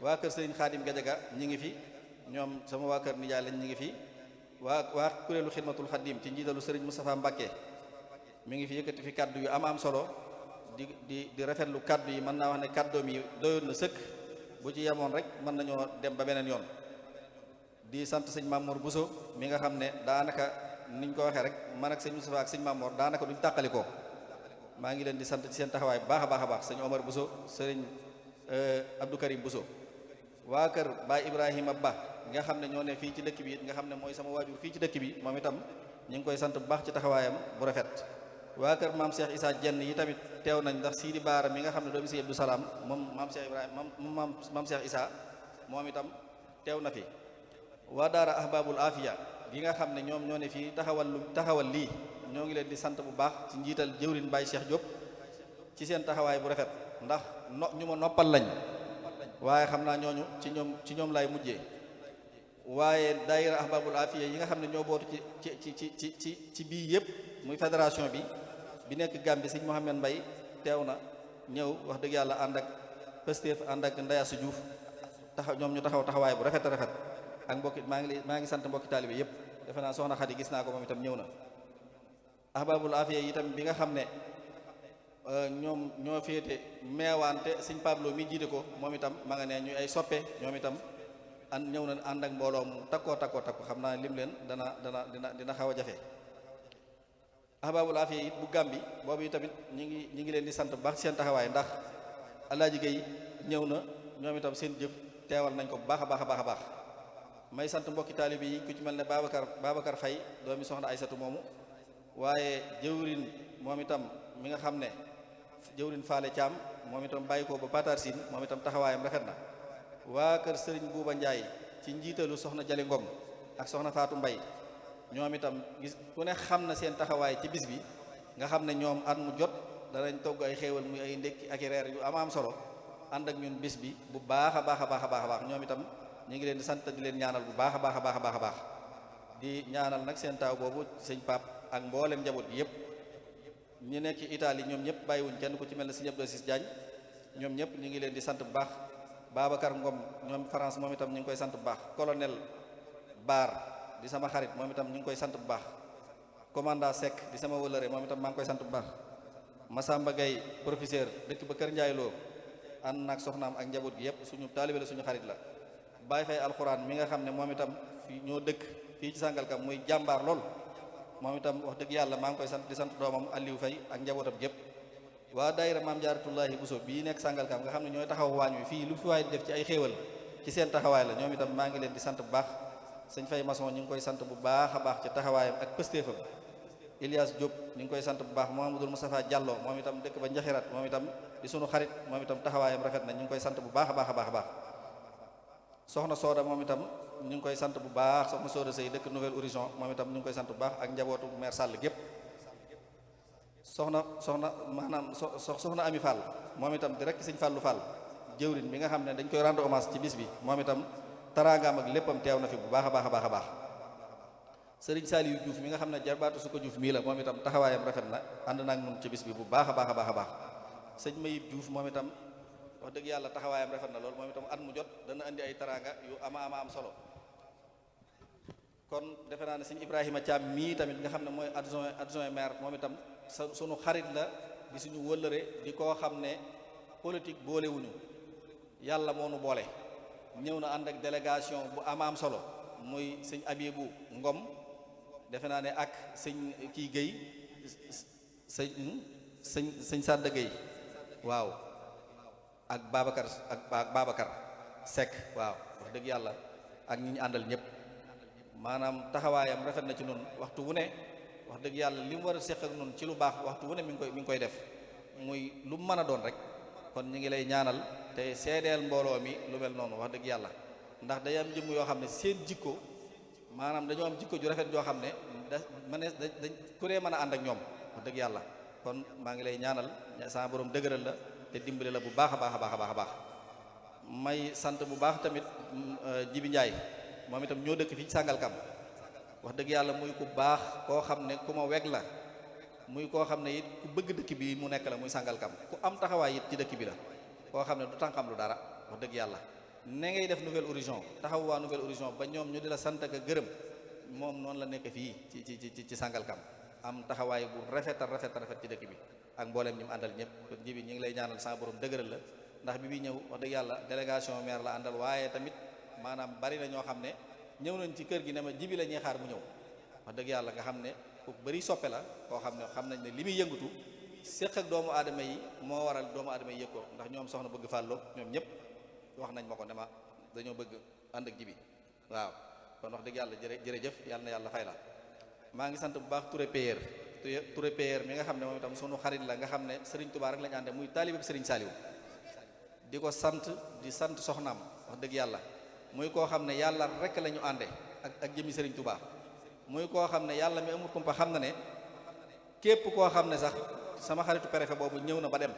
waa kër sëñ Xaadim Gajaga ñi ngi fi ñoom sama waa kër nijaay lañ ñi ngi fi waa kuréelu xidmatul xaddim ci njiitalu sëriñ Moustapha Mbacké mi ngi fi yëkkati fi kaddu yu am solo di rafetlu kaddu yi mën naa wax ne kaddoom yi doyoon na sëkk bu ci yemoon rek mën nañoo dem ba beneen yoon di sant sëñ Mamour Bousso mi nga xam ne daanaka niñ ko waxee rek man ak sëñ Moustapha ak sëñ Mamour daanaka duñ tàqalikoo maa ngi leen di sant ci seen taxawaay bu baax a baax sëñ Omar Bousso sëriñ Abdou Karim Bousso waa kër Baay Ibrahima Ba nga xam ne ñoo ne fii ci dëkk bi it nga xam ne mooy sama waajur fii ci dëkk bi moom itam ñu ngi koy sant bu baax ci taxawaayam bu rafet waa kër maam Cheikh Issa Jenn yi tamit teew nañ ndax Sidi Baara mi nga xam ne doomi si Abdou Salaam moom maam Cheikh Ibrahima maam Cheikh Issa moom itam teew na fi waa daara ahbabul afiya gi nga xam ne ñoom ñoo ne fii taxawal lii ñoo ngi leen di sant bu baax ci njiital jëwrin Baye Cheikh Diop ci seen taxawaay bu rafet ndax ñu ma noppal lañ waaye xam naa ñooñu ci ñoom lay mujjee waaye daayira ahbabul afiya yi nga xam ne ñoo bootu ci bii yëpp muy fédération bi nekk Gambie sëñ Mohamed Mbaye teew na ñëw wax dëgg yàlla ànd ak Pastef ànd ak Ndayasu Diouf ñoom ñu taxawaay bu rafet ak mbokki maa ngi sant mbokki taalibe yëpp defe naa soxna Xadi gis naa ko moom itam ñëw na ahbabul afiya yi itam bi nga xam ne ñoom ñoo féete meewaante sëñ Pablo mi jiite ko moom itam ma nga ne ñuy ay soppe ñoom itam ñëw na ànd ak mbooloo mu takkoo xam naa lim leen dina xaw a jafe ahbabul afiya it bu Gàmbi boobu yi tamit ñi ngi leen di sant bu baax seen taxawaay ndax Alaaji Gay ñëw na ñoom itam seen jëf teewal nañ ko bu baax a baax may sant mbokki taalibe yi ku ci mel ne Babacar Faye doomi soxna Aysatu moomu waaye jëwrin moom itam mi nga xam ne jëwrin Faale Caam moom itam bàyyi ko ba Patar Siin moom itam taxawaayam rafet na waa kër Sëriñ Buuba Njaay ci njiitalu soxna Jali Ngom ak soxna Faatu Mbay ñoom itam gis ku ne xam na seen taxawaay ci bis bi nga xam ne ñoom at mu jot danañ togg ay xéewal muy ay ndékki ak i reer yu am solo ànd ak ñun bis bi bu baax a baax ñoom itam ñu ngi leen di sant di leen ñaanal bu baax a baax di ñaanal nag seen taaw boobu sëñ Paap ak mboolem njaboot bi yëpp ñu nekk ci Italie ñoom ñëpp bàyyiwuñ kenn ku ci mel ne sëñ Abdou Aziz Diagne ñoom ñëpp ñu ngi leen di sant bu baax Babacar Ngom ñoom France moom itam ñu ngi koy sant bu baax colonel Baar di sama xarit moom itam ñu ngi koy sant bu baax commandant Seck di sama wëlëre moom itam maa ngi koy sant bu baax Massamba Gaye professeur dëkk ba Kër Njaay Loo ànd naag soxnaam ak njaboot gi yëpp suñu taalibe la suñu xarit la Baye Fay alxuraan mi nga xam ne moom itam fii ñoo dëkk fii ci Sangalkam muy jàmbaar lool moom itam wax dëgg yàlla maa ngi koy sant di sant doomam Aliou Fay ak njabootam gépp waa daayira Maam Jaaratullaahi Buso bii nekk Sangalkam nga xam ne ñooy taxaw waañ wi fii lu fi waay def ci ay xéewal ci seen taxawaay la ñoom itam maa ngi leen di sant bu baax sëñ Fay Maçon ñu ngi koy sant bu baax a baax ci taxawaayam ak pëstéefam Ilias Diop ñu ngi koy sant bu baax Mouhamadoul Moustapha Diallo moom itam dëkk ba Njaxirat moom itam di sunu xarit moom itam taxawaayam rafet na ñu ngi koy sant bu baax a baax soxna Sooda moom itam ñu ngi koy sant bu baax soxna Sooda Sey dëkk Nouvelle Horizon moom itam ñu ngi koy sant bu baax ak njabootu maire Sall gépp soxna Ami Fall moom itam direct sëñ Fallu Fall jëwrin bi nga xam ne dañ koy rendre hommage ci bis bi moom itam taraangaam ak léppam teew na fi bu baax a baax Sëriñ Saliou Diouf mi nga xam ne jarbaatu su ko Diouf mii la moom itam taxawaayam rafet na ànd naag nun ci bis bi bu baax a baax sëñ Mayib Diouf moom itam wax dëgg yàlla taxawaayam rafet na lool moom itam at mu jot dana indi ay taraanga yu am solo kon defe naa ne sëñ Ibrahima Thiam mii tamit nga xam ne mooy adjoint maire moom itam sunu xarit la di suñu wëllëre di koo xam ne politique boolewuñu yàlla moo nu boole ñëw na ànd ak délégation bu am solo muy sëñ Abibou Ngom defe naa ne ak sëñ kii Guèye sëñ Sadda Guèye waaw ak Babacar Seck waaw wax dëgg yàlla ak ñi ñu àndal ñëpp maanaam taxawaayam rafet na ci nun waxtu wu ne wax dëgg yàlla li mu war a seq ak nun ci lu baax waxtu wu ne mi ngi koy def muy lu mu mën a doon rek kon ñu ngi lay ñaanal te seedeel mbooloo mi lu mel noonu wax dëgg yàlla ndax day am jëmm yoo xam ne seen jikko maanaam dañoo am jikko ju rafet joo xam ne da manees dañ ku ne mën a ànd ak ñoom wax dëgg yàlla. kon maa ngi lay ñaanal sama borom dëgëral la te dimbali la bu baax a baax a baax a baax a baax may sant bu baax tamit Jibi Njaay moom itam ñoo dëkk fii ci Sangalkam wax dëgg yàlla muy ku baax koo xam ne ku ma weg la muy koo xam ne it ku bëgg dëkk bi mu nekk la muy Sangalkam ku am taxawaay it ci dëkk bi la koo xam ne du tànqam lu dara wax dëgg yàlla ne ngay def nouvelle horizon taxaw waa nouvelle horizon ba ñoom ñu di la sant ak gërëm moom noonu la nekk fii ci Sangalkam am taxawaay bu rafet ci dëkk bi ak mbooleem ñi mu àndal ñëpp kon Jibi ñu ngi lay ñaanal sa borom dëgëral la ndax bi ñëw wax dëgg yàlla délégation maire la àndal waaye tamit maanaam bari na ñoo xam ne ñëw nañ ci kër gi ne ma Jibi la ñuy xaar mu ñëw wax dëgg yàlla nga xam ne ku bari soppe la koo xam ne xam nañ ne li muy yëngatu séq ak doomu aadama yi moo waral doomu aadama yi yëg ko ndax ñoom soxna bëgg fàlloo ñoom ñëpp wax nañ ma ko ne ma dañoo bëgg ànd ak Jibi waaw kon wax dëgg yàlla jërëjëf yàlla na yàlla fay la maa ngi sant bu baax Touré PR mi nga xam ne moom itam sunu xarit la nga xam ne Serigne Touba rek lañu ànde muy taalibe Serigne Saliou di ko sant di sant soxnaam wax dëgg yàlla muy koo xam ne yàlla rek la ñu ànde ak jëmi Serigne Touba muy koo xam ne yàlla mi amul kumpa xam na ne képp koo xam ne sax sama xaritu préfet boobu ñëw na ba dem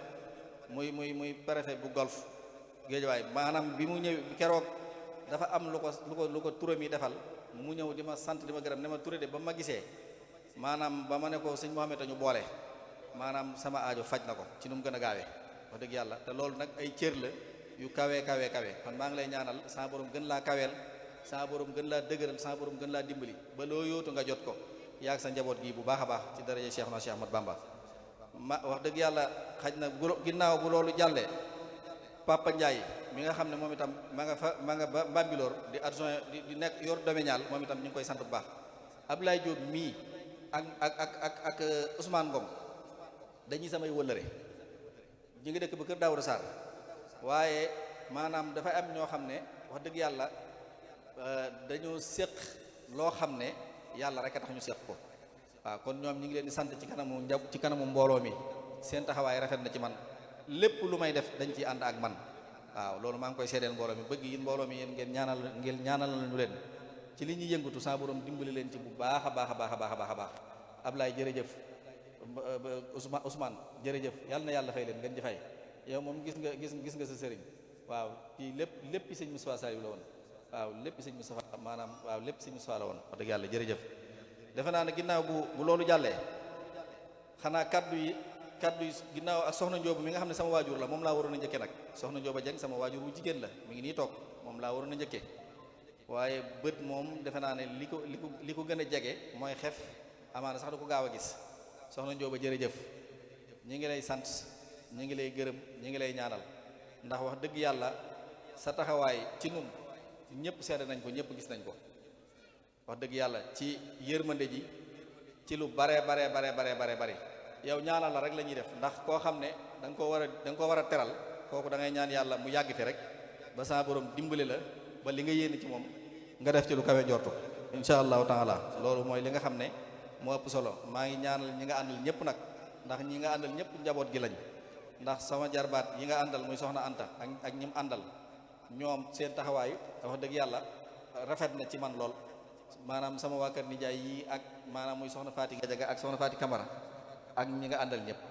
muy préfet bu golf Géejawaay maanaam bi mu ñëw keroog dafa am lu ko Touré mi defal mu ñëw di ma sant di ma gërëm ne ma Touré de ba ma gisee maanaam ba ma ne ko sëñ Mohamed ñu boole maanaam sama aajo faj na ko ci nu mu gën a gaawee wax dëgg yàlla te loolu nag ay cër la yu kawe kon maa ngi lay ñaanal sama borom gën laa kaweel sama borom gën laa dëgëral sama borom gën laa dimbali ba loo yóotu nga jot ko yaag sa njaboot gi bu baax a baax ci daraja Cheikh Ahmad Bamba ma wax dëgg yàlla xaj na ginnaaw bu loolu jàllee Papa Ndiaye mi nga xam ne moom itam ma nga ba Mbambilor di adjoint di nekk yor domanial moom itam ñu ngi koy sant bu baax Ablaye Diop mii ak Ousmane Ngom dañuy samay wëllëre ñu ngi dëkk ba kër Daouda Sarr waaye maanaam dafay am ñoo xam ne wax dëgg yàlla dañoo séq loo xam ne yàlla rek a tax ñu séq ko waaw kon ñoom ñu ngi leen di sant ci kanamu mbooloo mi seen taxawaay rafet na ci man lépp lu may def dañ ciy ànd ak man waaw loolu maa ngi koy seedeel mbooloo mi bëgg yi mbooloo mi yéen ngeen ñaanal ñu leen ci li ñuy yëngatu sa borom dimbali leen ci bu baax a baax Ablaye jërëjëf Ousmane jërëjëf yàlla na yàlla fay leen ngeen ci fay yow moom gis nga sa sëriñ waaw ci lépp sëñ Moustapha Saliou la woon waaw lépp sëñ Moustapha maanaam waaw lépp sëñ Moustapha la woon wax dëgg yàlla jërëjëf defe naa ne ginnaaw bu loolu jàllee xanaa kaddu yi ginnaaw ak soxna Njóoba mi nga xam ne sama waajur la moom laa waroon a njëkke nag soxna Njóoba Jeng sama waajur wu jigéen la mi ngi nii toog moom laa waroon a njëkke waaye bët moom defe naa ne li ko gën a jege mooy xef amaana sax da ko gaaw a gis soxna Njóoba jërëjëf ñi ngi lay sant ñi ngi lay gërëm ñi ngi lay ñaanal ndax wax dëgg yàlla sa taxawaay ci nun ñëpp seede nañ ko ñëpp gis nañ ko wax dëgg yàlla ci yërmande ji ci lu bare yow ñaanal la rek la ñuy def ndax koo xam ne da nga ko war a teral kooku da ngay ñaan yàlla mu yàgg fi rek ba sa borom dimbali la ba li nga yéene ci moom nga def ci lu kawe jortu insha allahu taala loolu mooy li nga xam ne moo ëpp solo maa ngi ñaanal ñi nga àndal ñëpp nag ndax ñi nga àndal ñëpp njaboot gi lañ ndax sama jarbaat yi nga àndal muy soxna Anta ak ñim àndal ñoom seen taxawaay wax dëgg yàlla rafet na ci man lool maanaam sama waa kër nijaay yi ak maanaam muy soxna Faati Gajaga ak soxna Faati Camara ak ñi nga àndal ñëpp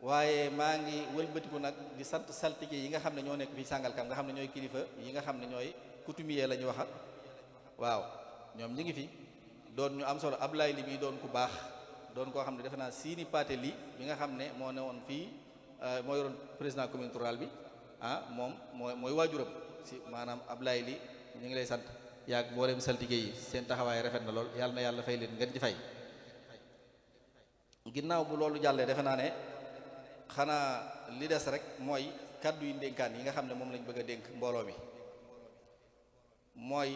waaye maa ngi wëlbatiku nag di sant saltige yi nga xam ne ñoo nekk fii Sangalkam nga xam ne ñooy kilifa yi nga xam ne ñooy coutumier la ñu waxa waaw ñoom ñi ngi fi doon ñu am solo Ablaye li bi doon ku baax doon koo xam ne defe naa siini paate li bi nga xam ne moo ne woon fii moo yoroon président commune rurale bi moom mooy waajuram si maanaam Ablaye li ñu ngi lay sant yaag mboolem saltige yi seen taxawaay rafet na lool yàlla na yàlla fay leen ngeen ci fay ginnaaw bu loolu jàllee defe naa ne xanaa li des rek mooy kàddu yi ndénkaan yi nga xam ne moom lañ bëgg a dénk mbooloo mi mooy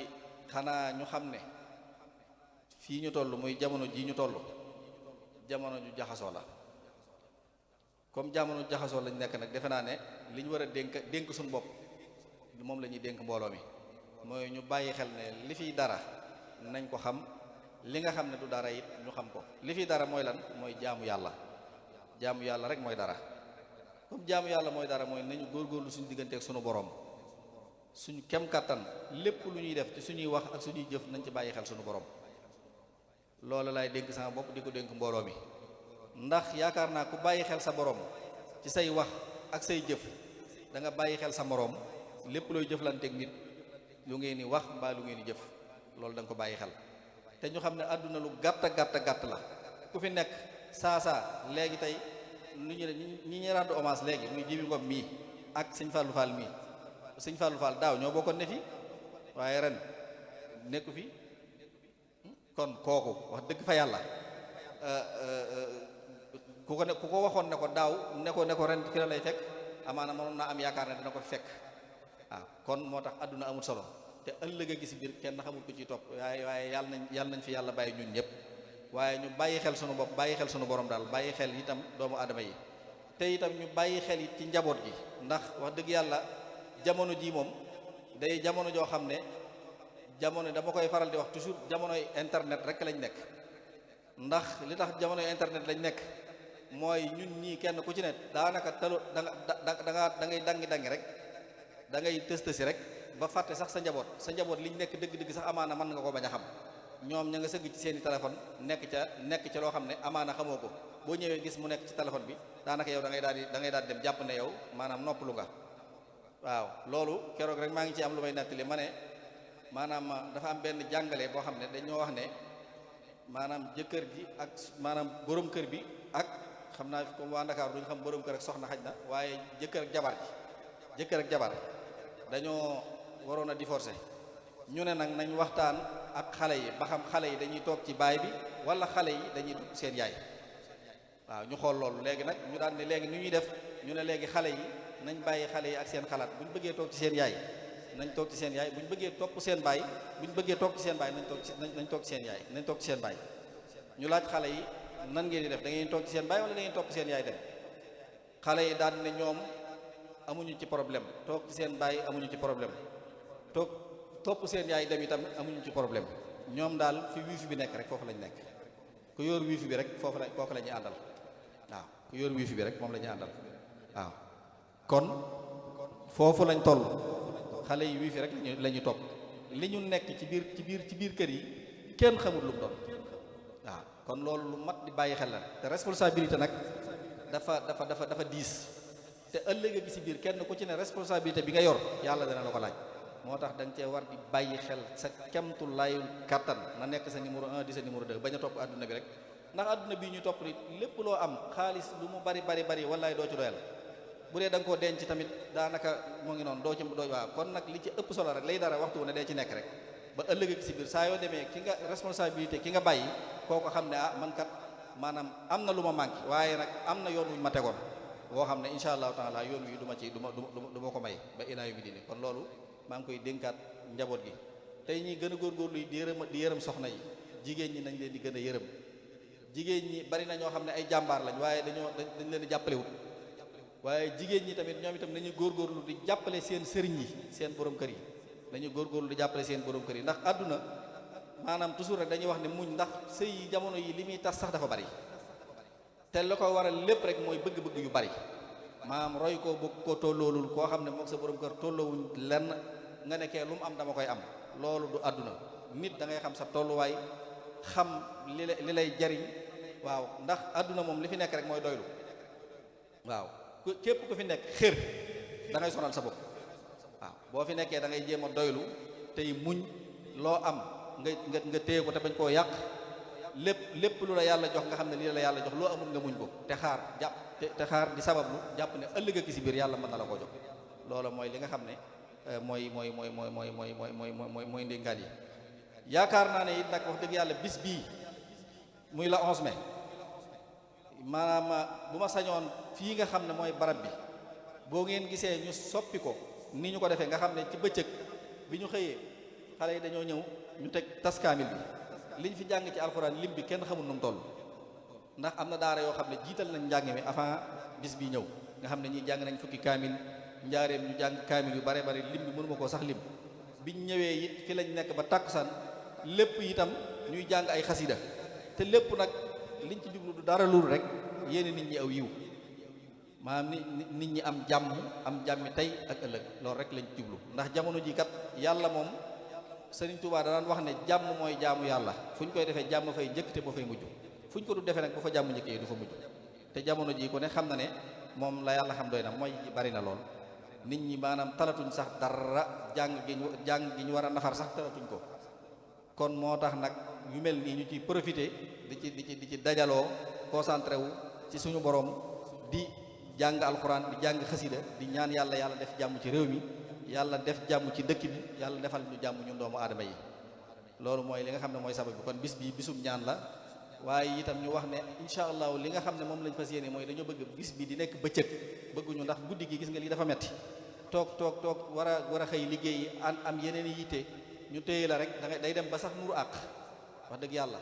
xanaa ñu xam ne fii ñu toll muy jamono ji ñu toll jamono ju jaxasoo la comme jamono jaxasoo lañ nekk nag defe naa ne li ñu war a dénk suñu bopp moom la ñuy dénk mbooloo mi mooy ñu bàyyi xel ne li fiy dara nañ ko xam li nga xam ne du dara it ñu xam ko li fiy dara mooy lan mooy jaamu yàlla rek mooy dara comme jaamu yàlla mooy dara mooy nañu góorgóorlu suñu digganteeg sunu borom suñu kem kattan lépp lu ñuy def ci suñuy wax ak suñuy jëf nañ ci bàyyi xel suñu borom loolu laay dénk sama bopp di ko dénk mbooloo mi ndax yaakaar naa ku bàyyi xel sa borom ci say wax ak say jëf da nga bàyyi xel sa moroom lépp looy jëflanteeg nit lu ngeen di wax mbaa lu ngeen di jëf loolu da nga ko bàyyi xel te ñu xam ne àdduna lu gàtt gàtt la ku fi nekk saa léegi tey nu ñu ñi ñu rendre hommage léegi muy Jibi Ngom mii ak sëñ Fallou Fall mii sëñ Fallou Fall daaw ñoo bokkoon ne fi waaye ren nekku fi kon kooku wax dëgg fa yàlla ku ko waxoon ne ko daaw ne ko ren fi la lay fekk amaana mënoon naa am yaakaar ne dina ko fekk waaw kon moo tax àdduna amul solo te ëllëg a gis biir kenn xamul ko ci topp waaye yàlla nañ fi yàlla bàyyi ñun ñëpp waaye ñu bàyyi xel sunu bopp bàyyi xel sunu borom daal bàyyi xel itam doomu aadama yi te itam ñu bàyyi xel it ci njaboot gi ndax wax dëgg yàlla jamono ji moom day jamono joo xam ne jamono dama koy faral di wax toujours jamonoy internet rek lañ nekk ndax li tax jamonoy internet lañ nekk mooy ñun ñii kenn ku ci ne daanaka talu da ngay dangi rek da ngay tës rek ba fàtte sax sa njaboot liñ nekk dëgg-dëgg sax amaana mën nga ko bañ a xam ñoom ña nga sëgg ci seeni téléphone nekk ca loo xam ne amaana xamoo ko boo ñëwee gis mu nekk ci téléphone bi daanaka yow da ngay daal di dem jàpp ne yow maanaam noppalu nga waaw loolu keroog rek maa ngi ci am lu may nettali ma ne maanaam dafa am benn jàngale boo xam ne dañoo wax ne maanaam jëkkër ji ak maanaam borom kër bi ak xam naa comme waa Ndakaaru duñu xam borom kër ak soxna xaj na waaye jëkkër ak jabar dañoo waroon a divorcé ñu ne nag nañ waxtaan ak xale yi ba xam xale yi dañuy toog ci baay bi wala xale yi dañuy toog seen yaay waaw ñu xool loolu léegi nag ñu daan ne léegi ni ñuy def ñu ne léegi xale yi nañ bàyyi xale yi ak seen xalaat bu ñu bëggee toog ci seen yaay nañ toog ci seen yaay bu ñu bëggee topp seen baay bu ñu bëggee toog ci seen baay nañ toog ci seen yaay nañ toog ci seen baay ñu laaj xale yi nan ngeen di def da ngeen toog ci seen baay wala da ngeen topp seen yaay dem xale yi daan ne ñoom amuñu ci problème toog ci seen baay amuñu ci problème topp seen yaay dem itam amuñu ci problème ñoom daal fi wifi bi nekk rek foofu lañ nekk ku yor wifi bi rek kooku la ñuy àndal waaw ku yor wifi bi rek moom la ñuy àndal waaw kon foofu lañ toll xale yi wifi rek la ñu topp li ñu nekk ci biir kër yi kenn xamul lu mu doon waaw kon loolu lu mat di bàyyi xel la te responsabilité nag dafa diis te ëllëg gi ci biir kenn ku ci ne responsabilité bi nga yor yàlla dana la ko laaj moo tax da nga cee war di bàyyi xel sa kemtu layu kattan na nekk sa numéro 1 di sa numéro 2 bañ a topp adduna bi rek ndax adduna bii ñu topp nit lépp loo am xaalis lu mu bari wallaay doo ci doyal bu dee da nga koo denc tamit daanaka mu ngi noonu doo waaw kon nag li ci ëpp solo rek lay dara waxtu wu ne dee ci nekk rek ba ëllëg gi ci biir saa yoo demee ki nga responsabilité ki nga bàyyi kooko xam ne man kat maanaam am na lu ma manqué waaye nag am na yoon wuñ ma tegoon boo xam ne insha allahu taala yoon wi du ma ko may ba ilaa yu mi dini kon loolu maa ngi koy dénkaat njaboot gi tey ñi gën a góorgóorlu di yërëm soxna yi jigéen ñi nañ leen di gën a yërëm jigéen ñi bari na ñoo xam ne ay jàmbaar lañ waaye dañ leen di jàppalewut waaye jigéen ñi tamit ñoom itam nañu góorgóorlu di jàppale seen sëriñ yi seen borom kër yi nañu góorgóorlu di jàppale seen borom kër yi ndax àdduna maanaam toujours rek dañuy wax ne muñ ndax sëy yi jamono yi li muy tas sax dafa bari te la ko waral lépp rek mooy bëgg-bëgg yu bari maanaam roy koo bëgg ko tolloolul koo xam ne mook sa borom kër tolloowuñ lenn nga nekkee lu mu am dama koy am loolu du àdduna nit da ngay xam sa tolluwaay xam li lay jariñ waaw ndax àdduna moom li fi nekk rek mooy doylu waaw képp ku fi nekk xër da ngay sonal sa bopp waaw boo fi nekkee da ngay jéem a doylu tey muñ loo am nga téye ko te bañ koo yàq lépp lu la yàlla jox nga xam ne lii la yàlla jox loo amul nga muñ ko te xaar di sabablu jàpp ne ëllëg ak si biir yàlla mën na la ko jox loolu mooy li nga xam ne mooy ndéngaan yi yaakaar naa ne it nag wax dëgg yàlla bis bii muy la 11 mai maanaam bu ma sañoon fii nga xam ne mooy barab bi boo ngeen gisee ñu soppi ko ni ñu ko defee nga xam ne ci bëccëg bi ñu xëyee xale yi dañoo ñëw ñu teg tas kaamil bi liñ fi jàng ci alxuraan lim bi kenn xamul nu mu toll ndax am na daara yoo xam ne jiital nañ njàng mi avant bis bi ñëw nga xam ne ñi jàng nañ fukki kaamil njaareem ñu jàng kaamil yu bare bare lim bi mënuma koo sax lim biñ ñëwee it fi lañ nekk ba tàkkusaan lépp itam ñuy jàng ay xasida te lépp nag liñ ci jublu du dara loolu rek yéene nit ñi aw yiw maanaam nit ñi am jàmm am jàmmi tey ak ëllëg loolu rek lañ jublu ndax jamono ji kat yàlla moom Sëriñ Tuubaa daan wax ne jàmm mooy jaamu yàlla fu ñu koy defee jàmm fay njëkk te ba fay mujj fu ñu ko du defee nag bu fa jàmm njëkkee du fa mujj te jamono ji ku ne xam na ne moom la yàlla xam doy na mooy bari na lool nit ñi maanaam talatuñ sax dara jàng gi ñu war a nafar sax talatuñ ko kon moo tax nag yu mel nii ñu ci profité di ci dajaloo concentré wu ci suñu borom di jàng alxuraan di jàng xasida di ñaan yàlla def jàmm ci réew mi yàlla def jàmm ci dëkk bi yàlla defal ñu jàmm ñun doomu aadama yi loolu mooy li nga xam ne mooy sabab bi kon bis bi bisum ñaan la waaye itam ñu wax ne incha allahu li nga xam ne moom lañ fas yéene mooy dañoo bëgg bis bi di nekk bëccëg bëgguñu ndax guddi gi gis nga lii dafa metti toog war a xëy liggéey am yeneen i yitte ñu téye la rek day dem ba sax nuru àq wax dëgg yàlla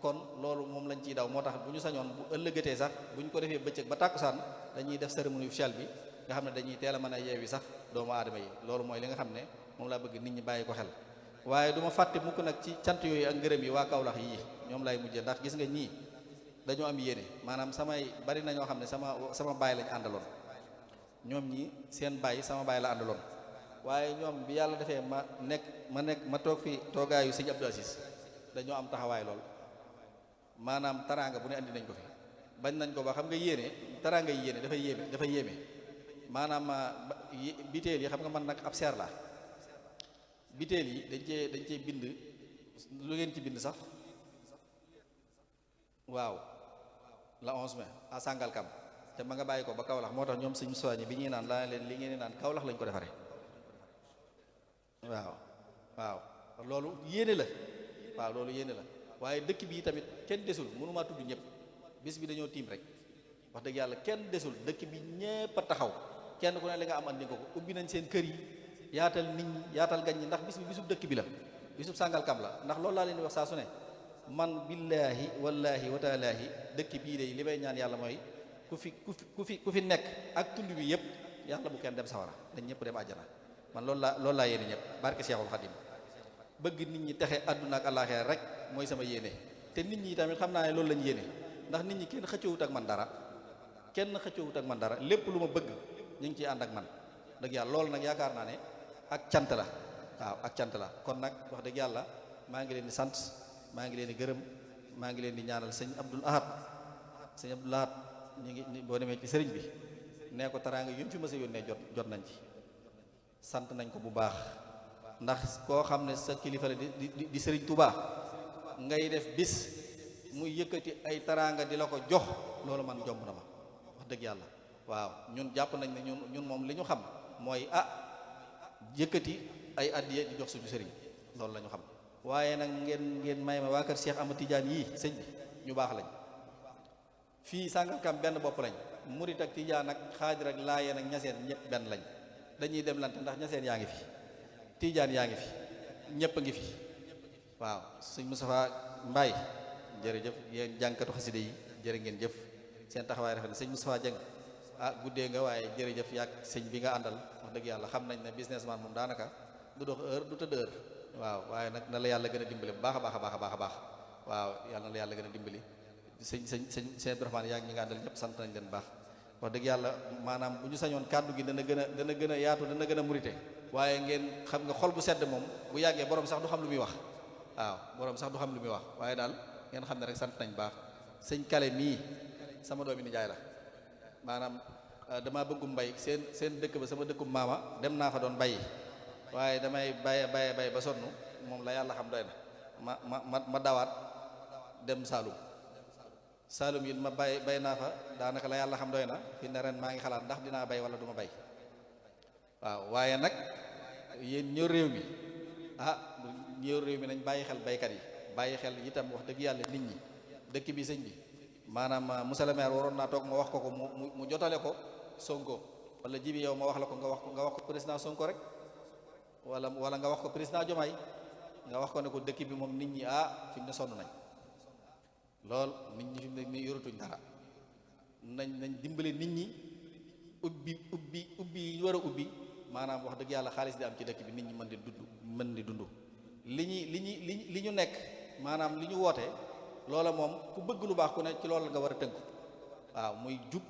kon loolu moom lañ ciy daw moo tax bu ñu sañoon bu ëllëgatee sax bu ñu ko defee bëccëg ba tàkkusaan dañuy def cérémonie officielle bi nga xam ne dañuy teel a mën a yeewi sax doomu aadama yi loolu mooy li nga xam ne moom laa bëgg nit ñi bàyyi ko xel waaye du ma fàtte mukk nag ci cant yooyu ak ngërëm yi waa Kaolack yii ñoom laay mujjee ndax gis nga ñii dañoo am yéene maanaam bari na ñoo xam ne sama baay lañ àndaloon ñoom ñii seen baay sama baay la àndaloon waaye ñoom bi yàlla defee ma toog fi toogaayu sëñ Abdou Aziz dañoo am taxawaay lool maanaam taraanga bu ne andi nañ ko fi bañ nañ ko ba xam nga yéene taraanga yi yéene dafay yéeme maanaam biteel yi xam nga man nag ab seer la biteel yi dañ cee bind lu ngeen ci bind sax waaw la 11 mai à Sangalkam te ma nga bàyyi ko ba Kaolack moo tax ñoom suñu soññi bi ñuy naan laa leen li ngeen di naan Kaolack lañ ko defaree waaw loolu yéene la waaw loolu yéene la waaye dëkk bi tamit kenn desul mënumaa tudd ñëpp bis bi dañoo tiim rek wax dëgg yàlla kenn desul dëkk bi ñépp a taxaw kenn ku ne li nga am andi ko ubbi nañ seen kër yi yaatal nit ñi yaatal gan ñi ndax bis bi bisub dëkk bi la bisub Sangalkam la ndax loolu laa leen di wax saa su ne man billaahi wallaahi wa taalaahi dëkk bii de li may ñaan yàlla mooy ku fi nekk ak tund bi yëpp yàlla bu kenn dem sawara dañ ñëpp dem àjjana man loolu laa yéene ñëpp barke Cheikhul Khadim bëgg nit ñi texe àdduna ak àllaaxira rek mooy sama yéene te nit ñi tamit xam naa ne loolu lañ yéene ndax nit ñi kenn xëccoowut ak man dara lépp lu ma bëgg ñu ngi ciy ànd ak man dëgg yàlla loolu nag yaakaar naa ne ak cant la waaw ak cant la kon nag wax dëgg yàlla maa ngi leen di sant maa ngi leen di gërëm maa ngi leen di ñaanal sëñ Abdul Ahad ñu ngi boo demee ci sëriñ bi nee ko taraanga yu ñu fi mës a yónnee jot nañ ci sant nañ ko bu baax ndax koo xam ne sa kilifa la di sëriñ Touba ngay def bis muy yëkkati ay taraanga di la ko jox loolu man jomb na ma wax dëgg yàlla waaw ñun jàpp nañ ne ñun moom li ñu xam mooy yëkkati ay addiye di jox suñu sëriñ loolu la ñu xam waaye nag ngeen may ma waa kër Cheikh Ahmad Tidiane yii sëñ bi ñu baax lañ fii Sangalkam benn bopp lañ murit ak Tijaan ak xaadir ak laayeen ak ñaseen ñëpp benn lañ dañuy dem lante ndax ñaseen yaa ngi fi Tijaan yaa ngi fi ñëpp a ngi fi waaw sëñ Moustapha Mbaye jërëjëf yéen jànkatu xaside yi jërë ngeen jëf seen taxawaay rafet na sëñ Moustapha Dieng guddee nga waaye jërëjëf yaag sëñ bi nga àndal wax dëgg yàlla xam nañ ne businessman moom daanaka du dox heure du tëdd heure waaw waaye nag na la yàlla gën a dimbali bu baax a baax waaw yàlla na la yàlla gën a dimbali sëñ Abdourahmane yaag ñi nga àndal ñëpp sant nañ leen baax wax dëgg yàlla maanaam bu ñu sañoon kàddu gi dana gën a yaatu dana gën a murite waaye ngeen xam nga xol bu sedd moom bu yàggee borom sax du xam lu muy wax waaw borom sax du xam lu muy wax waaye daal ngeen xam ne rek sant nañ baax sëñ Kale mii sama doomi nijaay la maanaam dama bëggum mbay seen dëkk ba sama dëkkum maama dem naa fa doon bayi waaye damay bay ba sonn moom la yàlla xam doy na ma dawaat dem Saalum yi ma bay naa fa daanaka la yàlla xam doy na fi ne ren maa ngi xalaat ndax dinaa bay wala du ma bay waaw waaye nag yéen ñëw réew mi nañ bàyyi xel baykat yi bàyyi xel itam wax dëgg yàlla nit ñi dëkk bi sëñ bi maanaam monsieur le maire waroon naa toog ma wax ko mu jotale ko Sonko wala jibi yow ma wax la ko nga wax ko président Sonko rek wala nga wax ko président Diomaye nga wax ko ne ko dëkk bi moom nit ñi fi mu ne sonn nañ lool nit ñi fi mu ne yoratuñ dara nañ dimbale nit ñi ubbi yi war a ubbi maanaam wax dëgg yàlla xaalis di am ci dëkk bi nit ñi mën di dund li ñu nekk maanaam li ñu woote loola moom ku bëgg lu baax ku ne ci loolu nga war a tënku waaw muy jub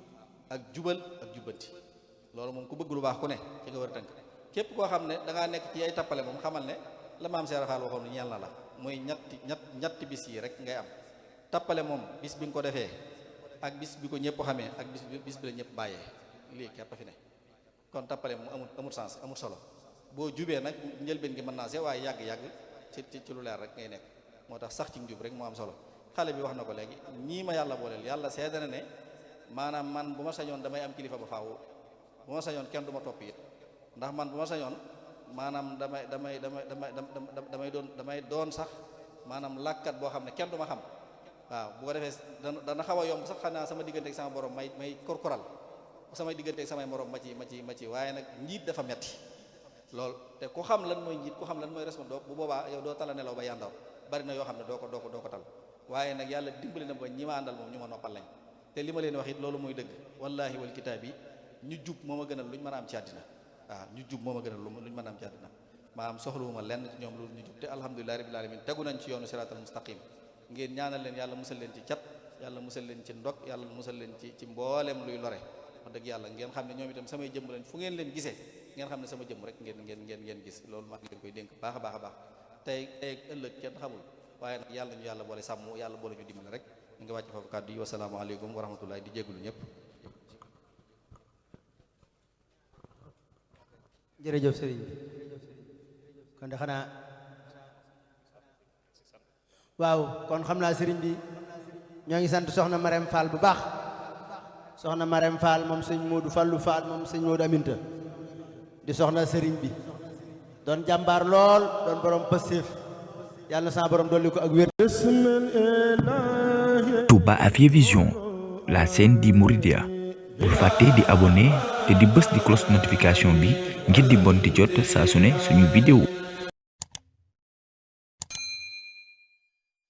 ak jubal ak jubbanti loolu moom ku bëgg lu baax ku ne ci nga war a tënk képp koo xam ne da ngaa nekk ci ay tappale moom xamal ne la maam Seera Faal waxoon ñeel na la muy ñetti bis yi rek ngay am tappale moom bis bi nga ko defee ak bis bi ko ñëpp xamee ak bis bi la ñëpp bàyyee lii képp fi ne kon tappale moom amul sens amul solo boo jubee nag njëlbeen gi mën naa see waaye yàgg-yàgg ci lu leer rek ngay nekk moo tax sax ci njub rek moo am solo xale bi wax na ko léegi ñii ma yàlla booleel yàlla seede na ne maanaam man bu ma sañoon damay am kilifa ba faaw bu ma sañoon kenn du ma topp it ndax man bu ma sañoon maanaam damay doon sax maanaam làkkat boo xam ne kenn du ma xam waaw bu ko defee dana xaw a yomb sax xanaa sama diggante ak sama borom may korkoral samay diggante ak samay morom ma ci waaye nag njiit dafa metti lool te ku xam lan mooy njiit ku xam lan mooy responsable bu boobaa yow doo tala nelaw ba yandaw bari na yoo xam ne doo ko tal waaye nag yàlla dimbali na ba ñi ma àndal moom ñu ma noppal lañ te li ma leen wax it loolu mooy dëgg wallahi wal kitaab yi ñu jub moo ma gënal lu ñu mën a am ci àddina waaw ñu jub moo ma gënal lu ñu mën a am ci àddina maanaam soxluwuma lenn ci ñoom loolu ñu jub te alhamdulillahi rabbil alamin tegu nañ ci yoonu siratal mustaqim ngeen ñaanal leen yàlla musal leen ci cat yàlla musal leen ci ndog yàlla musal leen ci mboolem luy lore wax dëgg yàlla ngeen xam ne ñoom itam samay jëmm lañ fu ngeen leen gisee ngeen xam ne sama jëmm rek ngeen gis loolu maa ngi leen koy dénk baax a baax tey ëllëg kenn xamul waaye nag yàlla ñu yàlla boole sàmm yàlla boole ñu dimbale rek ñu ngi wàcc foofu kàddu yi wasalaamaaleykum wa rahmatullahi di jégalu ñëpp. jërëjëf sëriñ bi kon de xanaa waaw kon xam naa sëriñ bi ñoo ngi sant soxna Marème Fall bu baax soxna Marème Fall moom sëñ Modou Fallou Fall moom sëñ Modou Aminta di soxna sëriñ bi doon jàmbaar lool doon borom pëstéef yàlla na sa borom dolli ko ak wér. Touba Afia Vision, la chaîne di Mouridia. Bul fàtte di abonné te di bës di cloche notification bi ngir di bon di jot saa su ne suñu vidéo